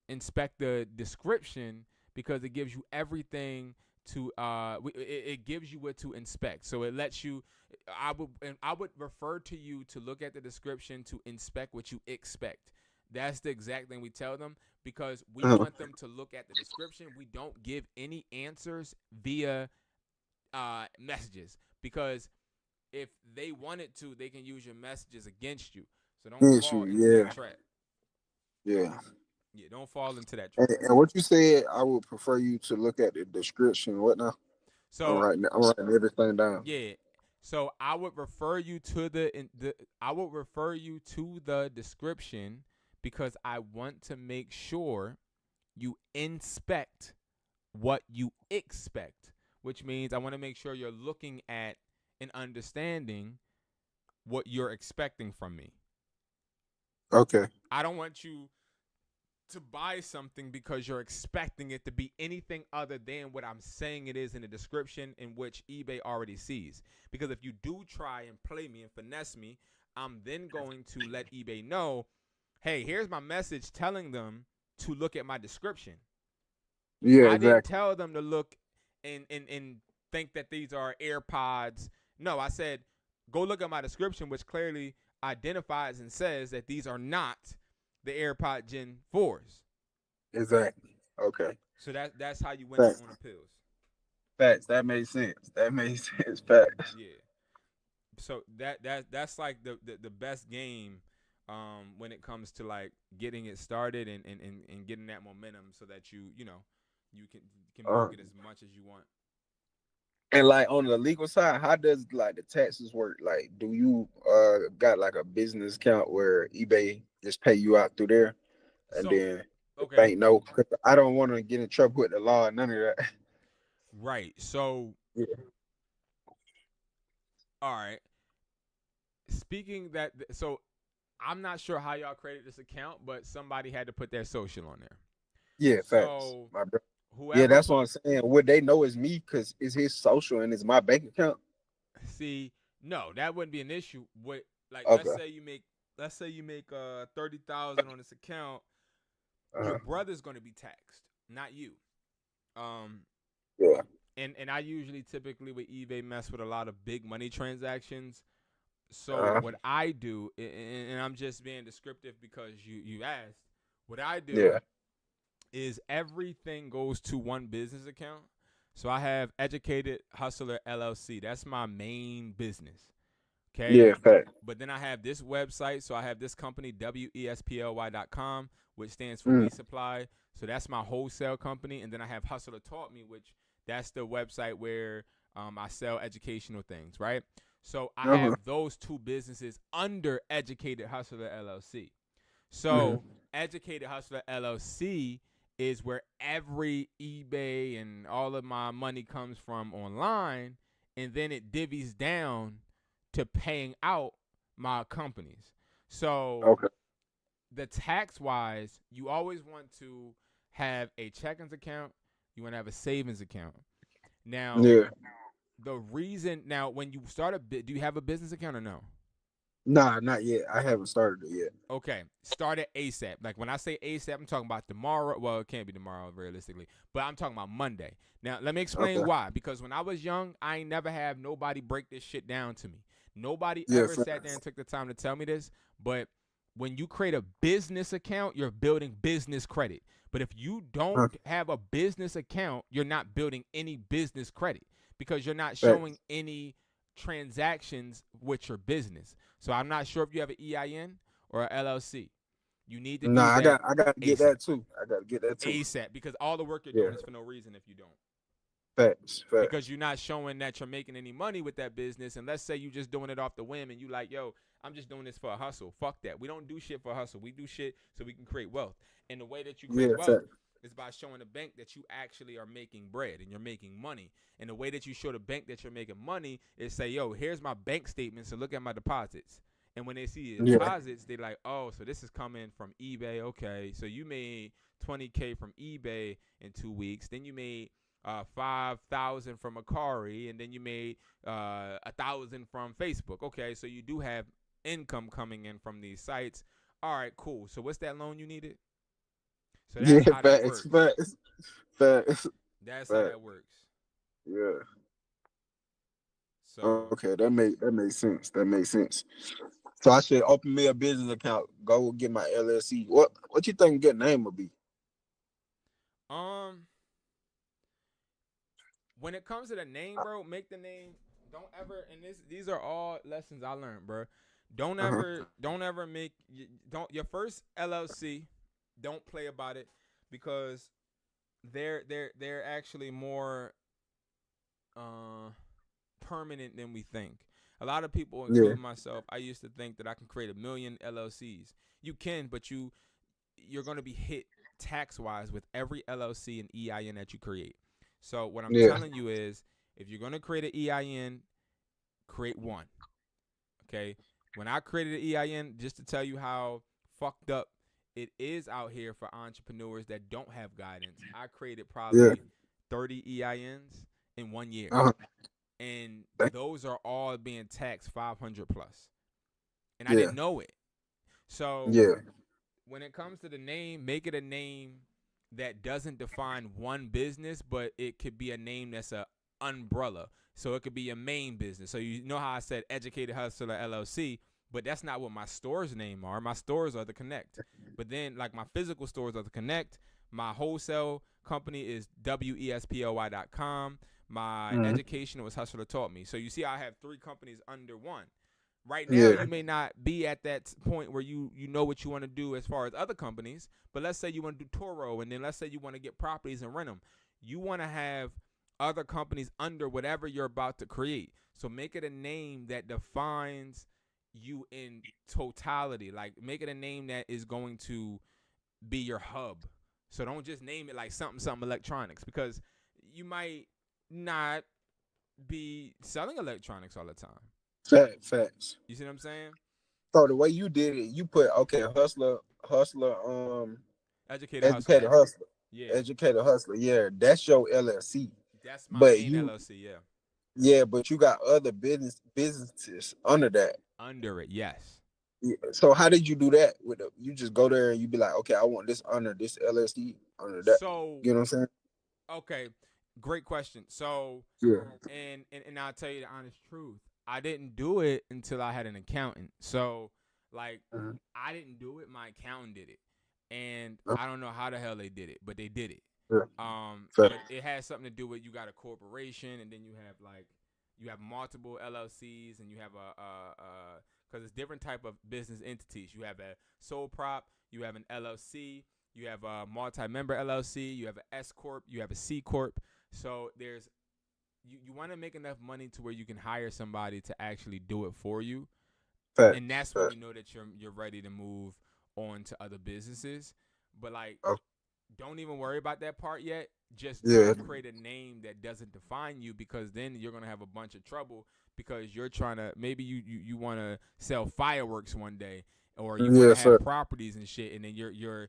inspect the description because it gives you everything to it gives you what to inspect. So it lets you I would refer to you to look at the description to inspect what you expect. That's the exact thing we tell them because we Uh-huh. want them to look at the description. We don't give any answers via messages because if they wanted to, they can use your messages against you. So don't Issue. fall into that Yeah. trap. Yeah. Yeah, don't fall into that trap. And what you said, I would prefer you to look at the description. What now? So I'm writing everything down. yeah, so I would refer you to the I would refer you to the description because I want to make sure you inspect what you expect, which means I want to make sure you're looking at and understanding what you're expecting from me. Okay. I don't want you to buy something because you're expecting it to be anything other than what I'm saying it is in the description in which eBay already sees. Because if you do try and play me and finesse me, I'm then going to let eBay know, hey, here's my message telling them to look at my description. Yeah, I didn't exactly. tell them to look and think that these are AirPods. No, I said go look at my description, which clearly identifies and says that these are not the AirPod Gen 4s. Exactly. Okay. So that's how you win them Facts. on the pills. Facts. That makes sense. That makes sense. Facts. Yeah. So that's like the best game when it comes to like getting it started and getting that momentum so that you know you can Uh, milk it as much as you want. And like on the legal side, how does like the taxes work? Like, do you got like a business account where eBay just pay you out through there, and So, then the okay, bank no? 'Cause I don't want to get in trouble with the law and none of that. right. So, Yeah, all right. Speaking that, so I'm not sure how y'all created this account, but somebody had to put their social on there. yeah, facts, So my bro. Yeah, whoever that's put, what I'm saying. Would they know it's me because it's his social and it's my bank account? see, no, that wouldn't be an issue. What, like, Okay. let's say you make 30,000 on this account, your Uh-huh. brother's going to be taxed, not you. Um, Yeah. and I usually typically with eBay mess with a lot of big money transactions. So Uh-huh. what I do, and I'm just being descriptive because you asked, what I do Yeah. is everything goes to one business account. So I have Educated Hustler LLC. That's my main business. Okay. Yeah. Fact. But then I have this website. So I have this company, wesply.com, which stands for Mm. We Supply. So that's my wholesale company. And then I have Hustler Taught Me, which that's the website where I sell educational things, right? So I Uh-huh. have those two businesses under Educated Hustler LLC. Mm-hmm. So Educated Hustler LLC is where every eBay and all of my money comes from online, and then it divvies down to paying out my companies. So Okay. the tax wise, you always want to have a checkings account, you want to have a savings account. Now, Yeah. the reason now when you start do you have a business account or no? Nah, not yet. I haven't started it yet. Okay, start it ASAP. Like when I say ASAP, I'm talking about tomorrow. Well, it can't be tomorrow realistically, but I'm talking about Monday. Now, let me explain Okay. why. Because when I was young, I ain't never had nobody break this shit down to me. Nobody Yeah. ever sat there Facts. and took the time to tell me this. But when you create a business account, you're building business credit. But if you don't Huh. have a business account, you're not building any business credit because you're not showing Facts. any transactions with your business. So I'm not sure if you have an EIN or a LLC. You need to Nah, do that I got to get ASAP. that too. I got to get that too. ASAP because all the work you're Yeah. doing is for no reason if you don't. Facts. Because Facts. you're not showing that you're making any money with that business. And let's say you just doing it off the whim and you like, yo, I'm just doing this for a hustle. Fuck that. We don't do shit for a hustle. We do shit so we can create wealth. And the way that you create Yeah. wealth Facts. is by showing the bank that you actually are making bread and you're making money. And the way that you show the bank that you're making money is say, yo, here's my bank statement. So look at my deposits. And when they see the Yeah. deposits, they're like, oh, so this is coming from eBay. Okay. So you made 20K from eBay in 2 weeks. Then you made 5,000 from Akari, and then you made 1,000 from Facebook. Okay, so you do have income coming in from these sites. All right, cool. So what's that loan you needed? So Yeah. that's how that Facts. works. Facts. Facts. That's how Facts. that works. Yeah. So Okay. That makes sense. That makes sense. So I should open me a business account. Go get my LLC. What you think good name would be? um, when it comes to the name, bro, make the name. Don't ever. And these are all lessons I learned, bro. Uh-huh. Don't ever make don't your first LLC. Don't play about it because they're actually more uh permanent than we think. A lot of people, Yeah. including myself, I used to think that I can create a million LLCs. You can, but you're going to be hit tax wise with every LLC and EIN that you create. So what I'm Yeah. telling you is, if you're going to create an EIN, create one. Okay. When I created an EIN, just to tell you how fucked up it is out here for entrepreneurs that don't have guidance, I created Yeah. probably 30 EINs in 1 year. Uh-huh. And those are all being taxed 500 plus. And I Yeah. didn't know it. So Yeah. when it comes to the name, make it a name that doesn't define one business, but it could be a name that's a umbrella. So it could be your main business. So you know how I said Educated Hustler LLC, but that's not what my store's name are. My stores are the Connect. But then like my physical stores are the Connect. My wholesale company is wesply.com. My Mhm. education was Hustler Taught Me. So you see I have three companies under one. Right now Yeah. you may not be at that point where you know what you want to do as far as other companies, but let's say you want to do Toro, and then let's say you want to get properties and rent them. You want to have other companies under whatever you're about to create. So make it a name that defines you in totality. Like make it a name that is going to be your hub. So don't just name it like something electronics, because you might not be selling electronics all the time. Facts. You see what I'm saying? So the way you did it, you put hustler, Educated educated hustler. hustler, Yeah, educated hustler. Yeah, that's your LLC. that's my But main you, LLC. Yeah, yeah, but you got other businesses under that. under it. Yes. Yeah. So how did you do that? You just go there and you be like, okay, I want this under this LLC under that. So You know what I'm saying? okay, great question. So Yeah. and I'll tell you the honest truth. I didn't do it until I had an accountant. So like Mhm. I didn't do it. My accountant did it, and Uh, I don't know how the hell they did it, but they did it. yeah. But Fact. it has something to do with you got a corporation, and then you have multiple LLCs, and you have because it's different type of business entities. You have a sole prop, you have an LLC, you have a multi-member LLC, you have an S corp, you have a C corp. So there's you want to make enough money to where you can hire somebody to actually do it for you, and Facts. that's when you know that you're ready to move on to other businesses. But like, Oh, don't even worry about that part yet. Just yeah. don't create a name that doesn't define you, because then you're gonna have a bunch of trouble, because you're trying to maybe you want to sell fireworks one day, or you want Yeah, to have sir. properties and shit, and then you're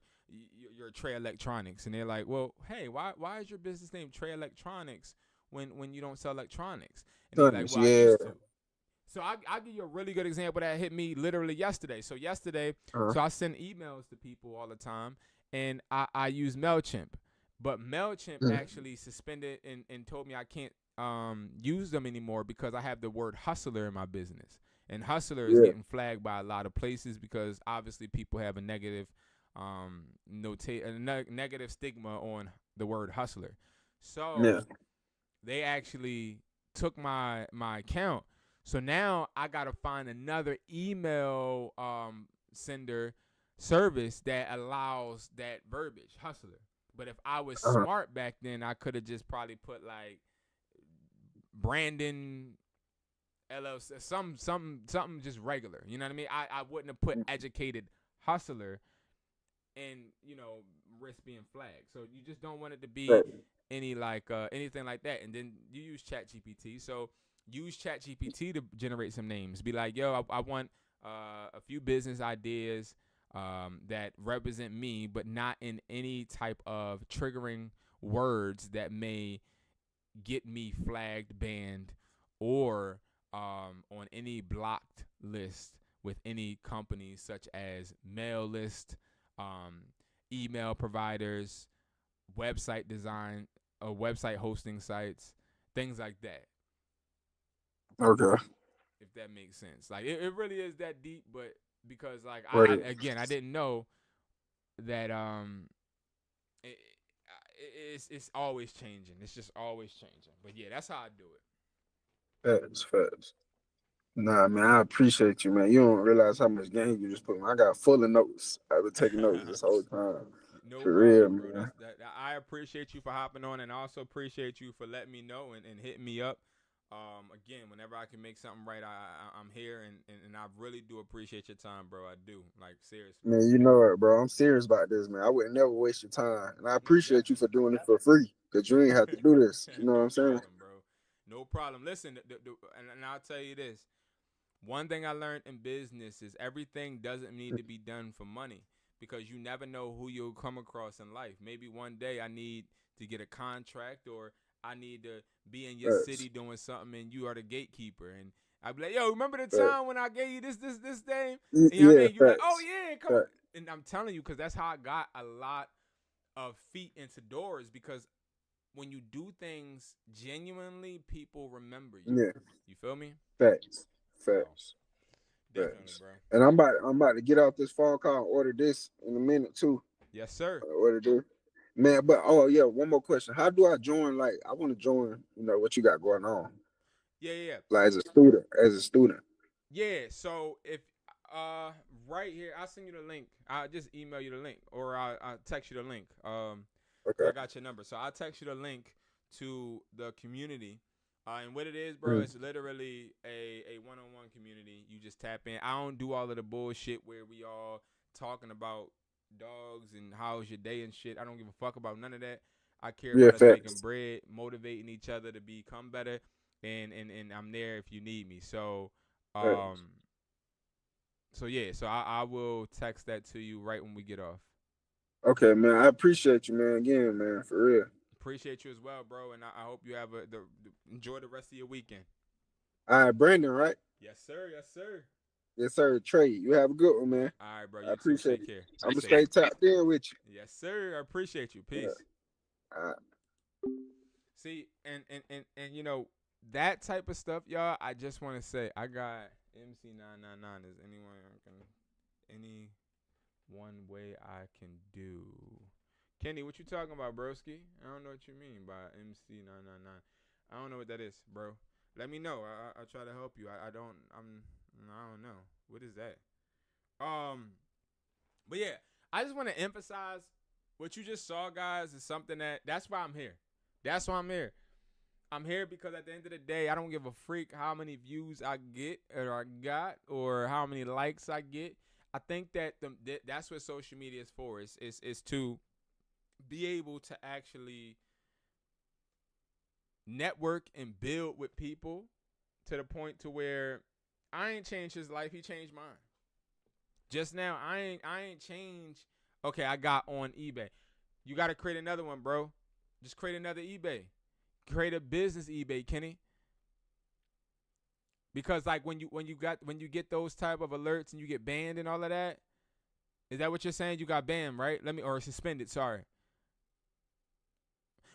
Trey Electronics, and they're like, well, hey, why is your business name Trey Electronics when you don't sell electronics? And they're like, well, I Yeah. used to. So I'll give you a really good example that hit me literally yesterday. So yesterday, Uh-huh. so I send emails to people all the time, and I use MailChimp. But MailChimp Mhm. actually suspended and told me I can't use them anymore because I have the word hustler in my business. And hustler is Yeah. getting flagged by a lot of places because obviously people have a negative negative stigma on the word hustler. Yeah. So they actually took my account. So now I gotta find another email sender service that allows that verbiage, hustler. But if I was Uh-huh. smart back then, I could have just probably put like Brandon LLC, something just regular. You know what I mean? I wouldn't have put educated hustler and risk being flagged. So you just don't want it to be Fact. any anything like that. And then you use ChatGPT. So use ChatGPT to generate some names. Be like, yo, I want a few business ideas that represent me, but not in any type of triggering words that may get me flagged, banned, or on any blocked list with any companies such as mail list, um, email providers, website design, website hosting sites, things like that. Okay. If that makes sense, like it really is that deep, but because like I Wait. again I didn't know that it, it's always changing. It's just always changing. But yeah, that's how I do it. Facts. Nah, man, I appreciate you, man. You don't realize how much game you just put me. I got full of notes. I've been taking notes this whole time. No For real, problem, bro. man. I appreciate you for hopping on, and I also appreciate you for letting me know and hitting me up. Again, whenever I can make something right, I'm here, and I really do appreciate your time, bro. I do, like seriously. Man, you know it, bro. I'm serious about this, man. I would never waste your time. And I appreciate you for Definitely. doing it for free. Because you ain't have to do this. You know what No I'm saying? problem, bro. No problem. Listen, and I'll tell you this. One thing I learned in business is everything doesn't need to be done for money, because you never know who you'll come across in life. Maybe one day I need to get a contract, or I need to be in your Facts. city doing something, and you are the gatekeeper. And I'd be like, yo, remember the Facts. time when I gave you this thing? And you know what I Yeah, mean? You're like, oh facts. yeah, come on. Facts. And I'm telling you, because that's how I got a lot of feet into doors, because when you do things genuinely, people remember you. Yeah. You feel me? Facts. So Facts. definitely, Facts. bro. And I'm about to get off this phone call and order this in a minute too. Yes, sir. Order this. Man, but oh yeah, one more question. How do I join? Like I want to join, what you got going on. Yeah. Like as a student. As a student. Yeah. So if right here, I'll send you the link. I'll just email you the link, or I'll text you the link. Cause I Okay. got your number. So I'll text you the link to the community. And what it is, bro, Mm. it's literally a one-on-one community. You just tap in. I don't do all of the bullshit where we all talking about dogs and how's your day and shit. I don't give a fuck about none of that. I care Yeah, about us making facts. bread, motivating each other to become better, and I'm there if you need me. So, Facts. um, so yeah, so I will text that to you right when we get off. Okay, man. I appreciate you, man. Again, man, for real. Appreciate you as well, bro, and I hope you have enjoy the rest of your weekend. All right, Brandon, right? Yes, sir. Yes, sir. Yes, sir. Trey, you have a good one, man. All right, bro. I You too. appreciate Take it. care. I'm Be gonna safe. stay tapped in with you. Yes, sir. I appreciate you. Peace. All right. See, and you know that type of stuff, y'all. I just want to say, I got MC999. Is anyone any one way I can do? Kenny, what you talking about, broski? I don't know what you mean by MC999. I don't know what that is, bro. Let me know. I'll try to help you. I don't know. What is that? But yeah, I just want to emphasize what you just saw, guys, is something that's why I'm here. That's why I'm here. I'm here because at the end of the day, I don't give a freak how many views I get or I got or how many likes I get. I think that that's what social media is for. Is to be able to actually network and build with people to the point to where I ain't changed his life, he changed mine. Just now, I ain't changed. Okay, I got on eBay. You got to create another one, bro. Just create another eBay. Create a business eBay, Kenny. Because like when you get those type of alerts and you get banned and all of that, is that what you're saying? You got banned, right? Or suspended. Sorry.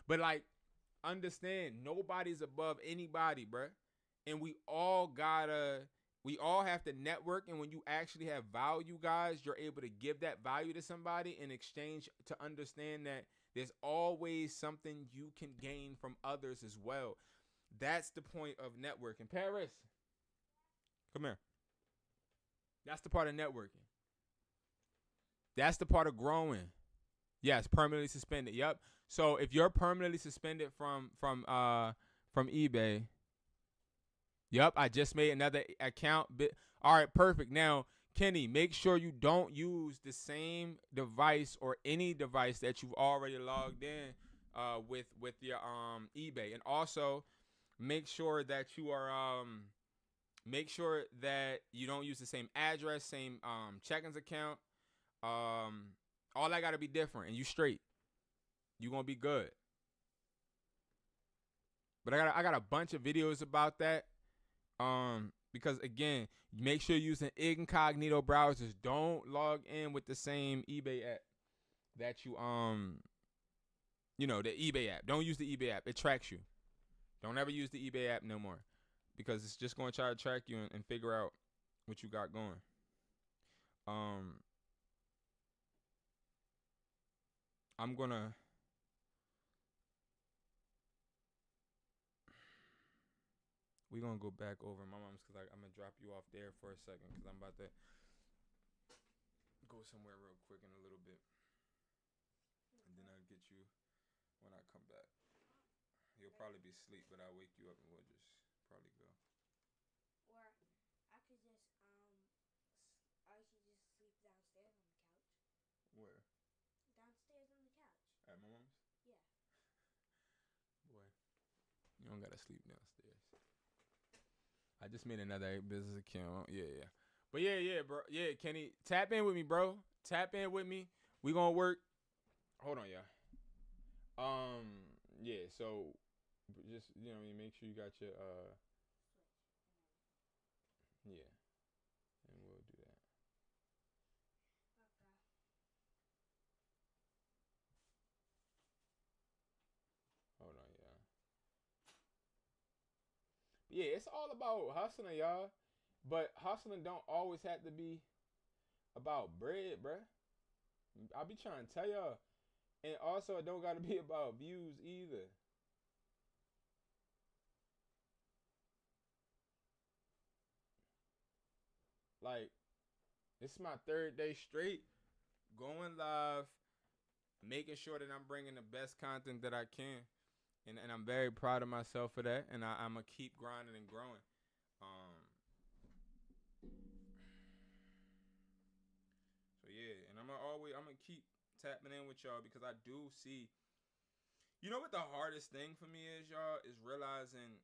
But like, understand, nobody's above anybody, bro. And we all have to network. And when you actually have value, guys, you're able to give that value to somebody in exchange to understand that there's always something you can gain from others as well. That's the point of networking. Paris, come here. That's the part of networking. That's the part of growing. Yes, permanently suspended. Yep. So if you're permanently suspended from eBay, yep, I just made another account. All right, perfect. Now, Kenny, make sure you don't use the same device or any device that you've already logged in with your eBay, and also make sure that you don't use the same address, same check-ins account. All that got to be different, and you straight. You gonna be good. But I got a bunch of videos about that. Because again, make sure you're using incognito browsers. Don't log in with the same eBay app that the eBay app. Don't use the eBay app. It tracks you. Don't ever use the eBay app no more, because it's just gonna try to track you and figure out what you got going. I'm gonna. We're gonna go back over my mom's because I'm gonna drop you off there for a second because I'm about to go somewhere real quick in a little bit, and then I'll get you when I come back. You'll probably be asleep, but I'll wake you up and we'll just probably go. Or I could just I should just sleep downstairs on the couch. Where? Downstairs on the couch. At my mom's? Yeah. Boy, you don't gotta sleep downstairs. I just made another business account. Yeah. But yeah, bro. Yeah, Kenny, tap in with me, bro. Tap in with me. We gonna work. Hold on, y'all. Yeah. So, just make sure you got your yeah, and we'll do that. Okay. Hold on, y'all. Yeah, it's all about hustling, y'all. But hustling don't always have to be about bread, bruh. I be trying to tell y'all. And also, it don't got to be about views either. Like, this is my third day straight going live, making sure that I'm bringing the best content that I can. and I'm very proud of myself for that, and I'm gonna keep grinding and growing. So yeah, and I'm gonna keep tapping in with y'all because I do see. You know what the hardest thing for me is, y'all, is realizing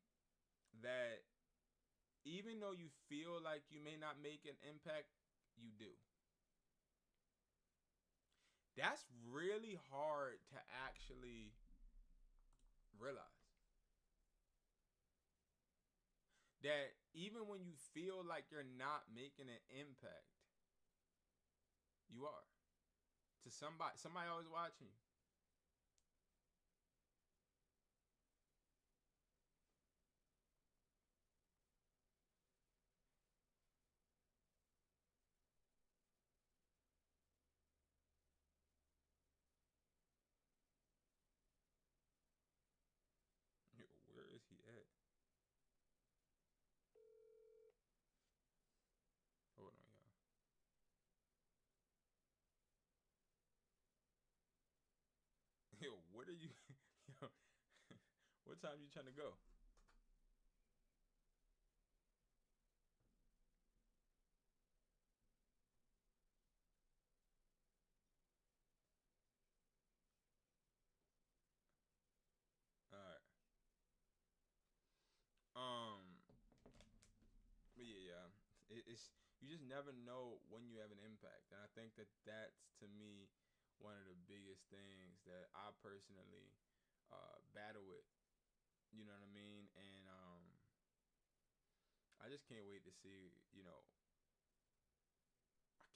that even though you feel like you may not make an impact, you do. That's really hard to actually realize. That even when you feel like you're not making an impact, you are. To somebody always watching you. Yo, where is he at? Hold on, y'all. Yo, what are you? Yo, what time you trying to go? All right. But yeah. It's you just never know when you have an impact, and I think that that's to me one of the biggest things that I personally battle with. You know what I mean? And I just can't wait to see. I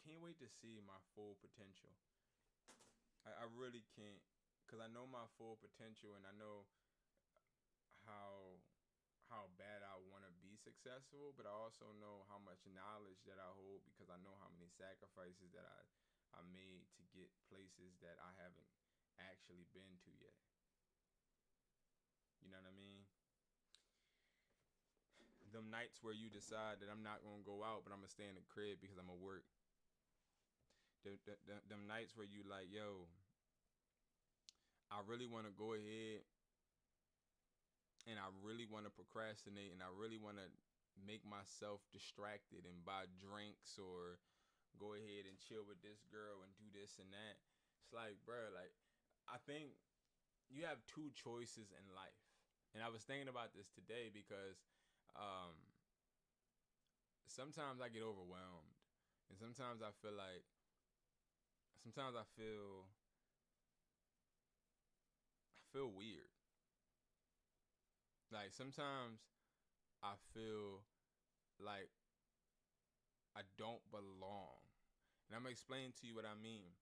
can't wait to see my full potential. I really can't, because I know my full potential, and I know how bad I want to be successful, but I also know how much knowledge that I hold because I know how many sacrifices that I made to get places that I haven't actually been to yet. You know what I mean? Them nights where you decide that I'm not gonna go out, but I'm gonna stay in the crib because I'm gonna work. Them nights where you like, yo, I really want to go ahead and I really want to procrastinate and I really want to make myself distracted and buy drinks or go ahead and chill with this girl and do this and that. It's like, bro, like, I think you have two choices in life. And I was thinking about this today because sometimes I get overwhelmed. And sometimes I feel like, sometimes I feel weird. Like, sometimes I feel like I don't belong. And I'm going to explain to you what I mean.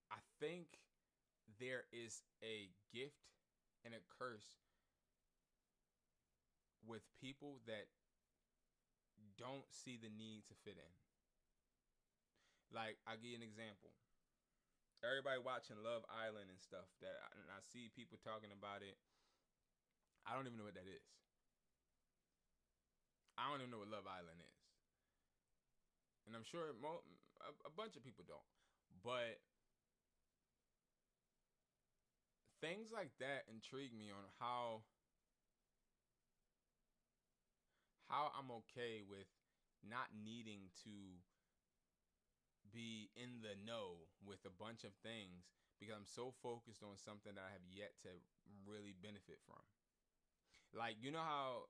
I think there is a gift and a curse with people that don't see the need to fit in. Like, I'll give you an example. Everybody watching Love Island and stuff, and I see people talking about it. I don't even know what that is. I don't even know what Love Island is. And I'm sure a bunch of people don't. But things like that intrigue me on how I'm okay with not needing to be in the know with a bunch of things because I'm so focused on something that I have yet to really benefit from. Like, you know how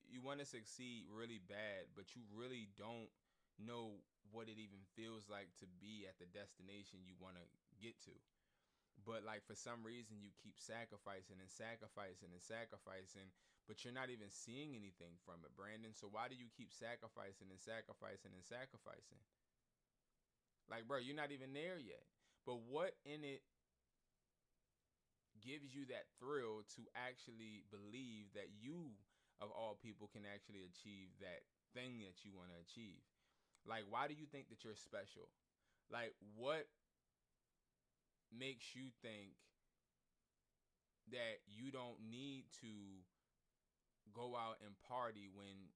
you want to succeed really bad, but you really don't know what it even feels like to be at the destination you want to get to. But like for some reason you keep sacrificing and sacrificing and sacrificing, but you're not even seeing anything from it, Brandon. So why do you keep sacrificing and sacrificing and sacrificing? Like, bro, you're not even there yet. But what in it gives you that thrill to actually believe that you, of all people, can actually achieve that thing that you want to achieve? Like, why do you think that you're special? Like, what makes you think that you don't need to go out and party when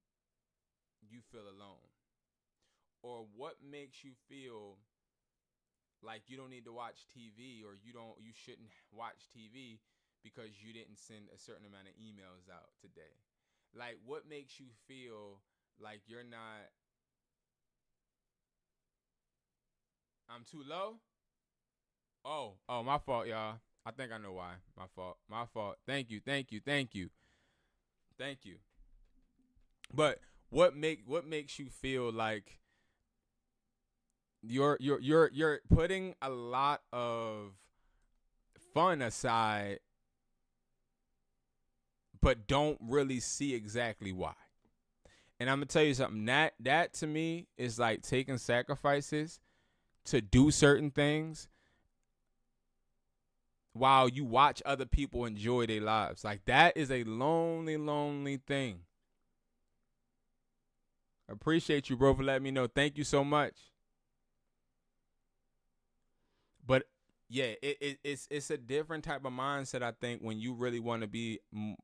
you feel alone? Or what makes you feel like you don't need to watch TV, or you shouldn't watch TV because you didn't send a certain amount of emails out today? Like, what makes you feel like you're not, I'm too low? Oh, my fault, y'all. I think I know why. My fault. Thank you. But what makes you feel like you're putting a lot of fun aside, but don't really see exactly why? And I'm gonna tell you something. That to me is like taking sacrifices to do certain things while you watch other people enjoy their lives. Like, that is a lonely, lonely thing. Appreciate you, bro, for letting me know. Thank you so much. But yeah, it's a different type of mindset, I think, when you really want to be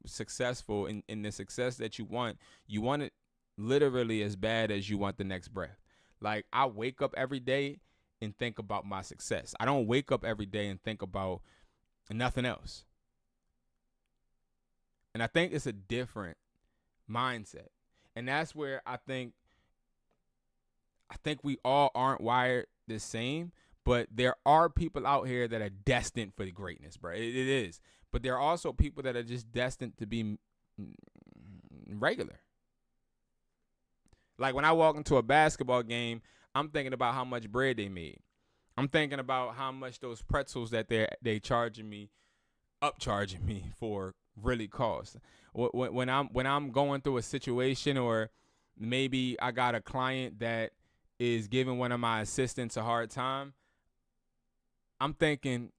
successful in the success that you want it literally as bad as you want the next breath. Like, I wake up every day and think about my success. I don't wake up every day and think about nothing else. And I think it's a different mindset. And that's where I think we all aren't wired the same, but there are people out here that are destined for the greatness, bro. It is. But there are also people that are just destined to be regular. Like, when I walk into a basketball game, I'm thinking about how much bread they made. I'm thinking about how much those pretzels that they upcharging me for really cost. When I'm going through a situation, or maybe I got a client that is giving one of my assistants a hard time, I'm thinking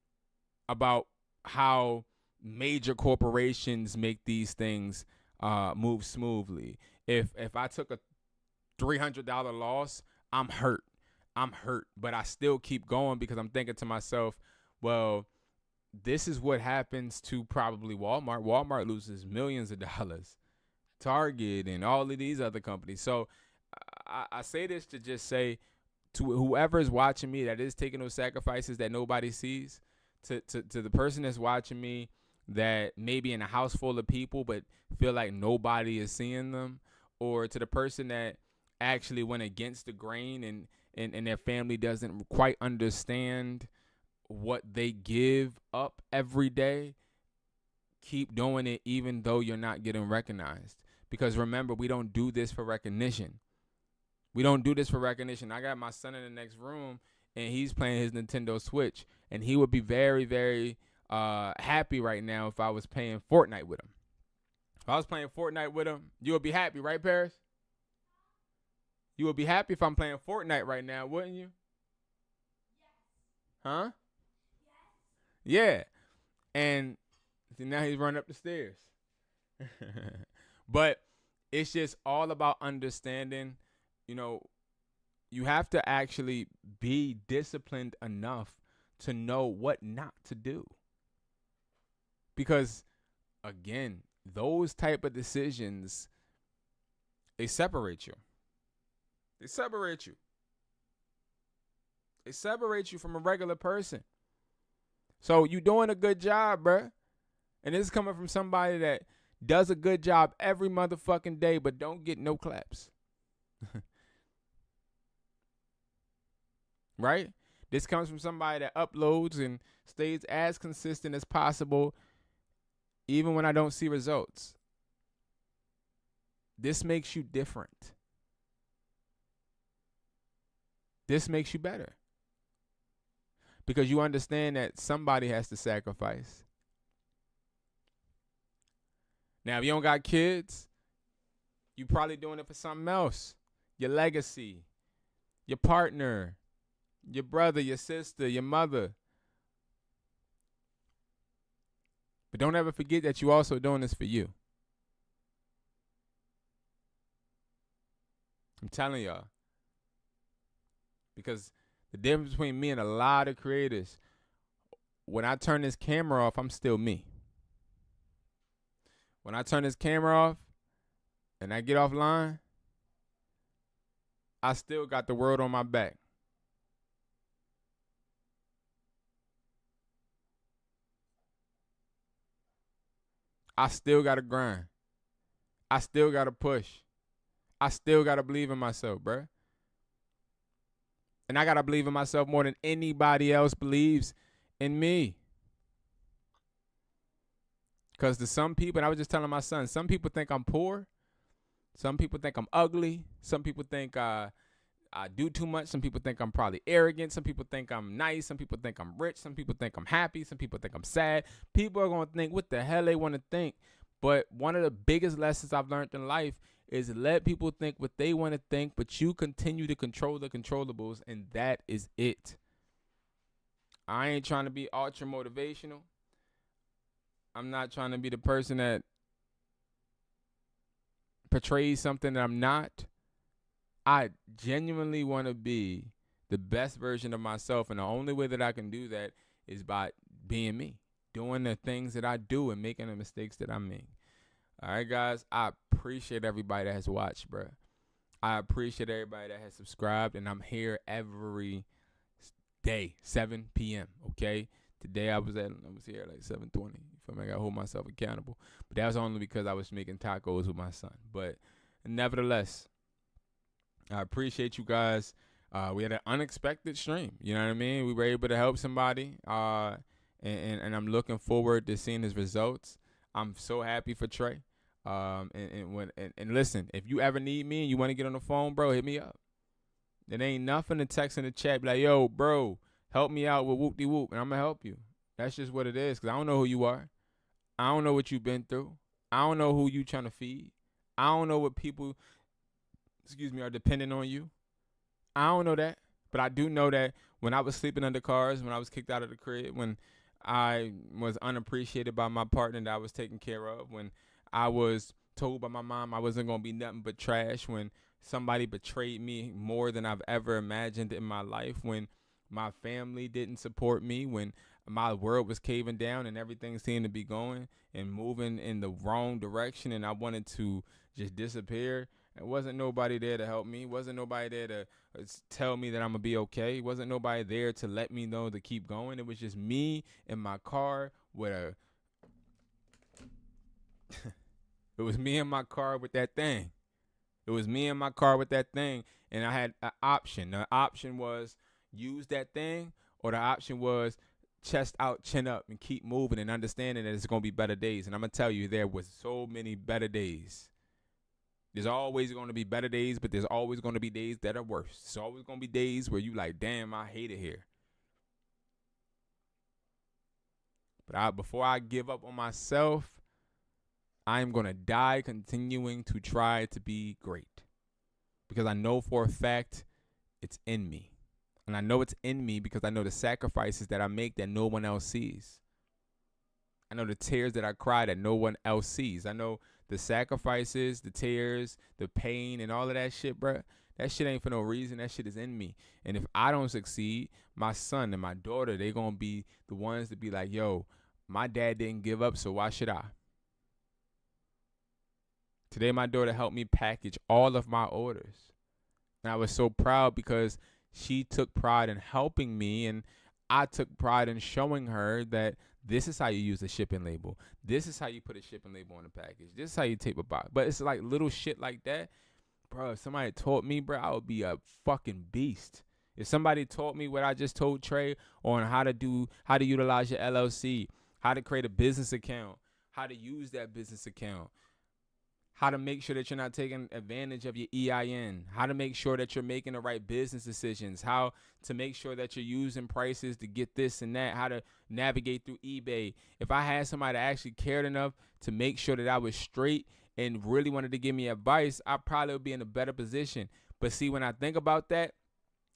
about how major corporations make these things move smoothly. If I took a $300 loss, I'm hurt, but I still keep going because I'm thinking to myself, well, this is what happens to probably Walmart. Walmart loses millions of dollars. Target and all of these other companies. So I say this to just say to whoever is watching me that is taking those sacrifices that nobody sees, to the person that's watching me that may be in a house full of people but feel like nobody is seeing them, or to the person that actually went against the grain and their family doesn't quite understand what they give up every day, keep doing it even though you're not getting recognized. Because remember, we don't do this for recognition. I got my son in the next room, and he's playing his Nintendo Switch, and he would be very, very happy right now if I was playing Fortnite with him. If I was playing Fortnite with him, you would be happy, right, Paris? You would be happy if I'm playing Fortnite right now, wouldn't you? Yes. Huh? Yes. Yeah. And see, now he's running up the stairs. But it's just all about understanding, you have to actually be disciplined enough to know what not to do. Because, again, those type of decisions, they separate you. They separate you from a regular person. So you doing a good job, bruh. And this is coming from somebody that does a good job every motherfucking day but don't get no claps. Right? This comes from somebody that uploads and stays as consistent as possible even when I don't see results. This makes you different. This makes you better. Because you understand that somebody has to sacrifice. Now, if you don't got kids, you probably doing it for something else. Your legacy, your partner, your brother, your sister, your mother. But don't ever forget that you also doing this for you. I'm telling y'all. Because the difference between me and a lot of creators, when I turn this camera off, I'm still me. When I turn this camera off and I get offline, I still got the world on my back. I still got to grind. I still got to push. I still got to believe in myself, bruh. And I got to believe in myself more than anybody else believes in me. Because to some people, and I was just telling my son, some people think I'm poor. Some people think I'm ugly. Some people think I do too much. Some people think I'm probably arrogant. Some people think I'm nice. Some people think I'm rich. Some people think I'm happy. Some people think I'm sad. People are going to think what the hell they want to think. But one of the biggest lessons I've learned in life is let people think what they want to think, but you continue to control the controllables, and that is it. I ain't trying to be ultra motivational. I'm not trying to be the person that portrays something that I'm not. I genuinely want to be the best version of myself, and the only way that I can do that is by being me, doing the things that I do and making the mistakes that I make. All right, guys, I appreciate everybody that has watched, bro. I appreciate everybody that has subscribed, and I'm here every day, 7 p.m., okay? Today I was here at like 7:20. I got to hold myself accountable. But that was only because I was making tacos with my son. But nevertheless, I appreciate you guys. We had an unexpected stream. You know what I mean? We were able to help somebody, and I'm looking forward to seeing his results. I'm so happy for Trey. And listen, if you ever need me and you want to get on the phone, bro, hit me up. There ain't nothing to text in the chat, be like, yo, bro, help me out with whoop-de-whoop, and I'm going to help you. That's just what it is, because I don't know who you are. I don't know what you've been through. I don't know who you trying to feed. I don't know what people, are dependent on you. I don't know that, but I do know that when I was sleeping under cars, when I was kicked out of the crib, when I was unappreciated by my partner that I was taking care of, when I was told by my mom I wasn't going to be nothing but trash, when somebody betrayed me more than I've ever imagined in my life, when my family didn't support me, when my world was caving down and everything seemed to be going and moving in the wrong direction and I wanted to just disappear. There wasn't nobody there to help me. Wasn't nobody there to tell me that I'm going to be okay. Wasn't nobody there to let me know to keep going. It was just me in my car with a it was me in my car with that thing. It was me in my car with that thing, and I had an option. The option was use that thing, or the option was chest out, chin up, and keep moving and understanding that it's going to be better days. And I'm going to tell you, there was so many better days. There's always going to be better days, but there's always going to be days that are worse. There's always going to be days where you like, damn, I hate it here. But before I give up on myself, I'm going to die continuing to try to be great. Because I know for a fact it's in me. And I know it's in me because I know the sacrifices that I make that no one else sees. I know the tears that I cry that no one else sees. I know the sacrifices, the tears, the pain, and all of that shit, bro. That shit ain't for no reason. That shit is in me. And if I don't succeed, my son and my daughter, they going to be the ones to be like, yo, my dad didn't give up, so why should I? Today, my daughter helped me package all of my orders. And I was so proud because she took pride in helping me, and I took pride in showing her that this is how you use a shipping label. This is how you put a shipping label on a package. This is how you tape a box. But it's like little shit like that. Bro, if somebody taught me, bro, I would be a fucking beast. If somebody taught me what I just told Trey on how to utilize your LLC, how to create a business account, how to use that business account, how to make sure that you're not taking advantage of your EIN, how to make sure that you're making the right business decisions, how to make sure that you're using prices to get this and that, how to navigate through eBay. If I had somebody that actually cared enough to make sure that I was straight and really wanted to give me advice, I probably would be in a better position. But see, when I think about that,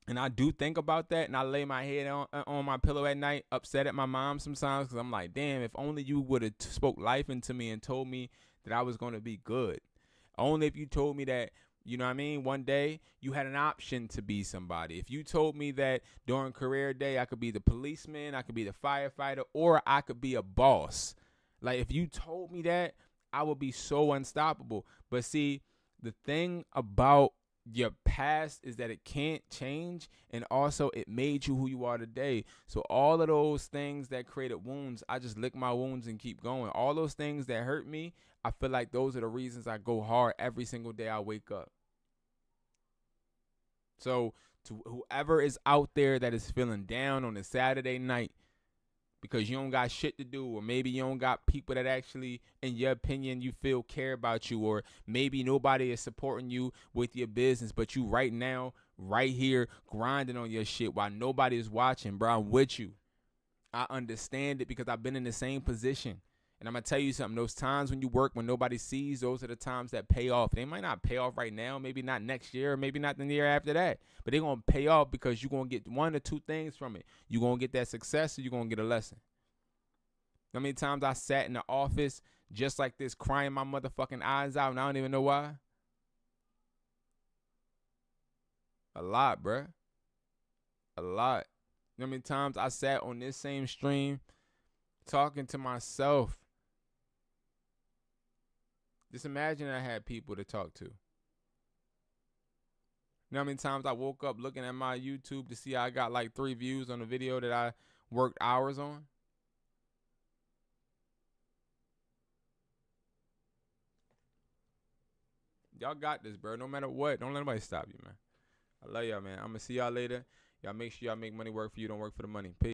and I do think about that, and I lay my head on my pillow at night, upset at my mom sometimes, because I'm like, damn, if only you would have spoke life into me and told me that I was going to be good. Only if you told me that, you know what I mean, one day you had an option to be somebody. If you told me that during career day I could be the policeman, I could be the firefighter, or I could be a boss. Like, if you told me that, I would be so unstoppable. But see, the thing about your past is that it can't change, and also it made you who you are today. So all of those things that created wounds, I just lick my wounds and keep going. All those things that hurt me, I feel like those are the reasons I go hard every single day I wake up. So to whoever is out there that is feeling down on a Saturday night because you don't got shit to do, or maybe you don't got people that actually, in your opinion, you feel care about you, or maybe nobody is supporting you with your business, but you right now, right here, grinding on your shit while nobody is watching, bro, I'm with you. I understand it because I've been in the same position. And I'm going to tell you something. Those times when you work, when nobody sees, those are the times that pay off. They might not pay off right now, maybe not next year, maybe not the year after that. But they're going to pay off because you're going to get one or two things from it. You're going to get that success, or you're going to get a lesson. How many times I sat in the office just like this, crying my motherfucking eyes out, and I don't even know why? A lot, bruh. A lot. You know how many times I sat on this same stream talking to myself? Just imagine I had people to talk to. You know how many times I woke up looking at my YouTube to see I got like 3 views on a video that I worked hours on? Y'all got this, bro. No matter what. Don't let nobody stop you, man. I love y'all, man. I'm going to see y'all later. Y'all make sure y'all make money work for you. Don't work for the money. Peace.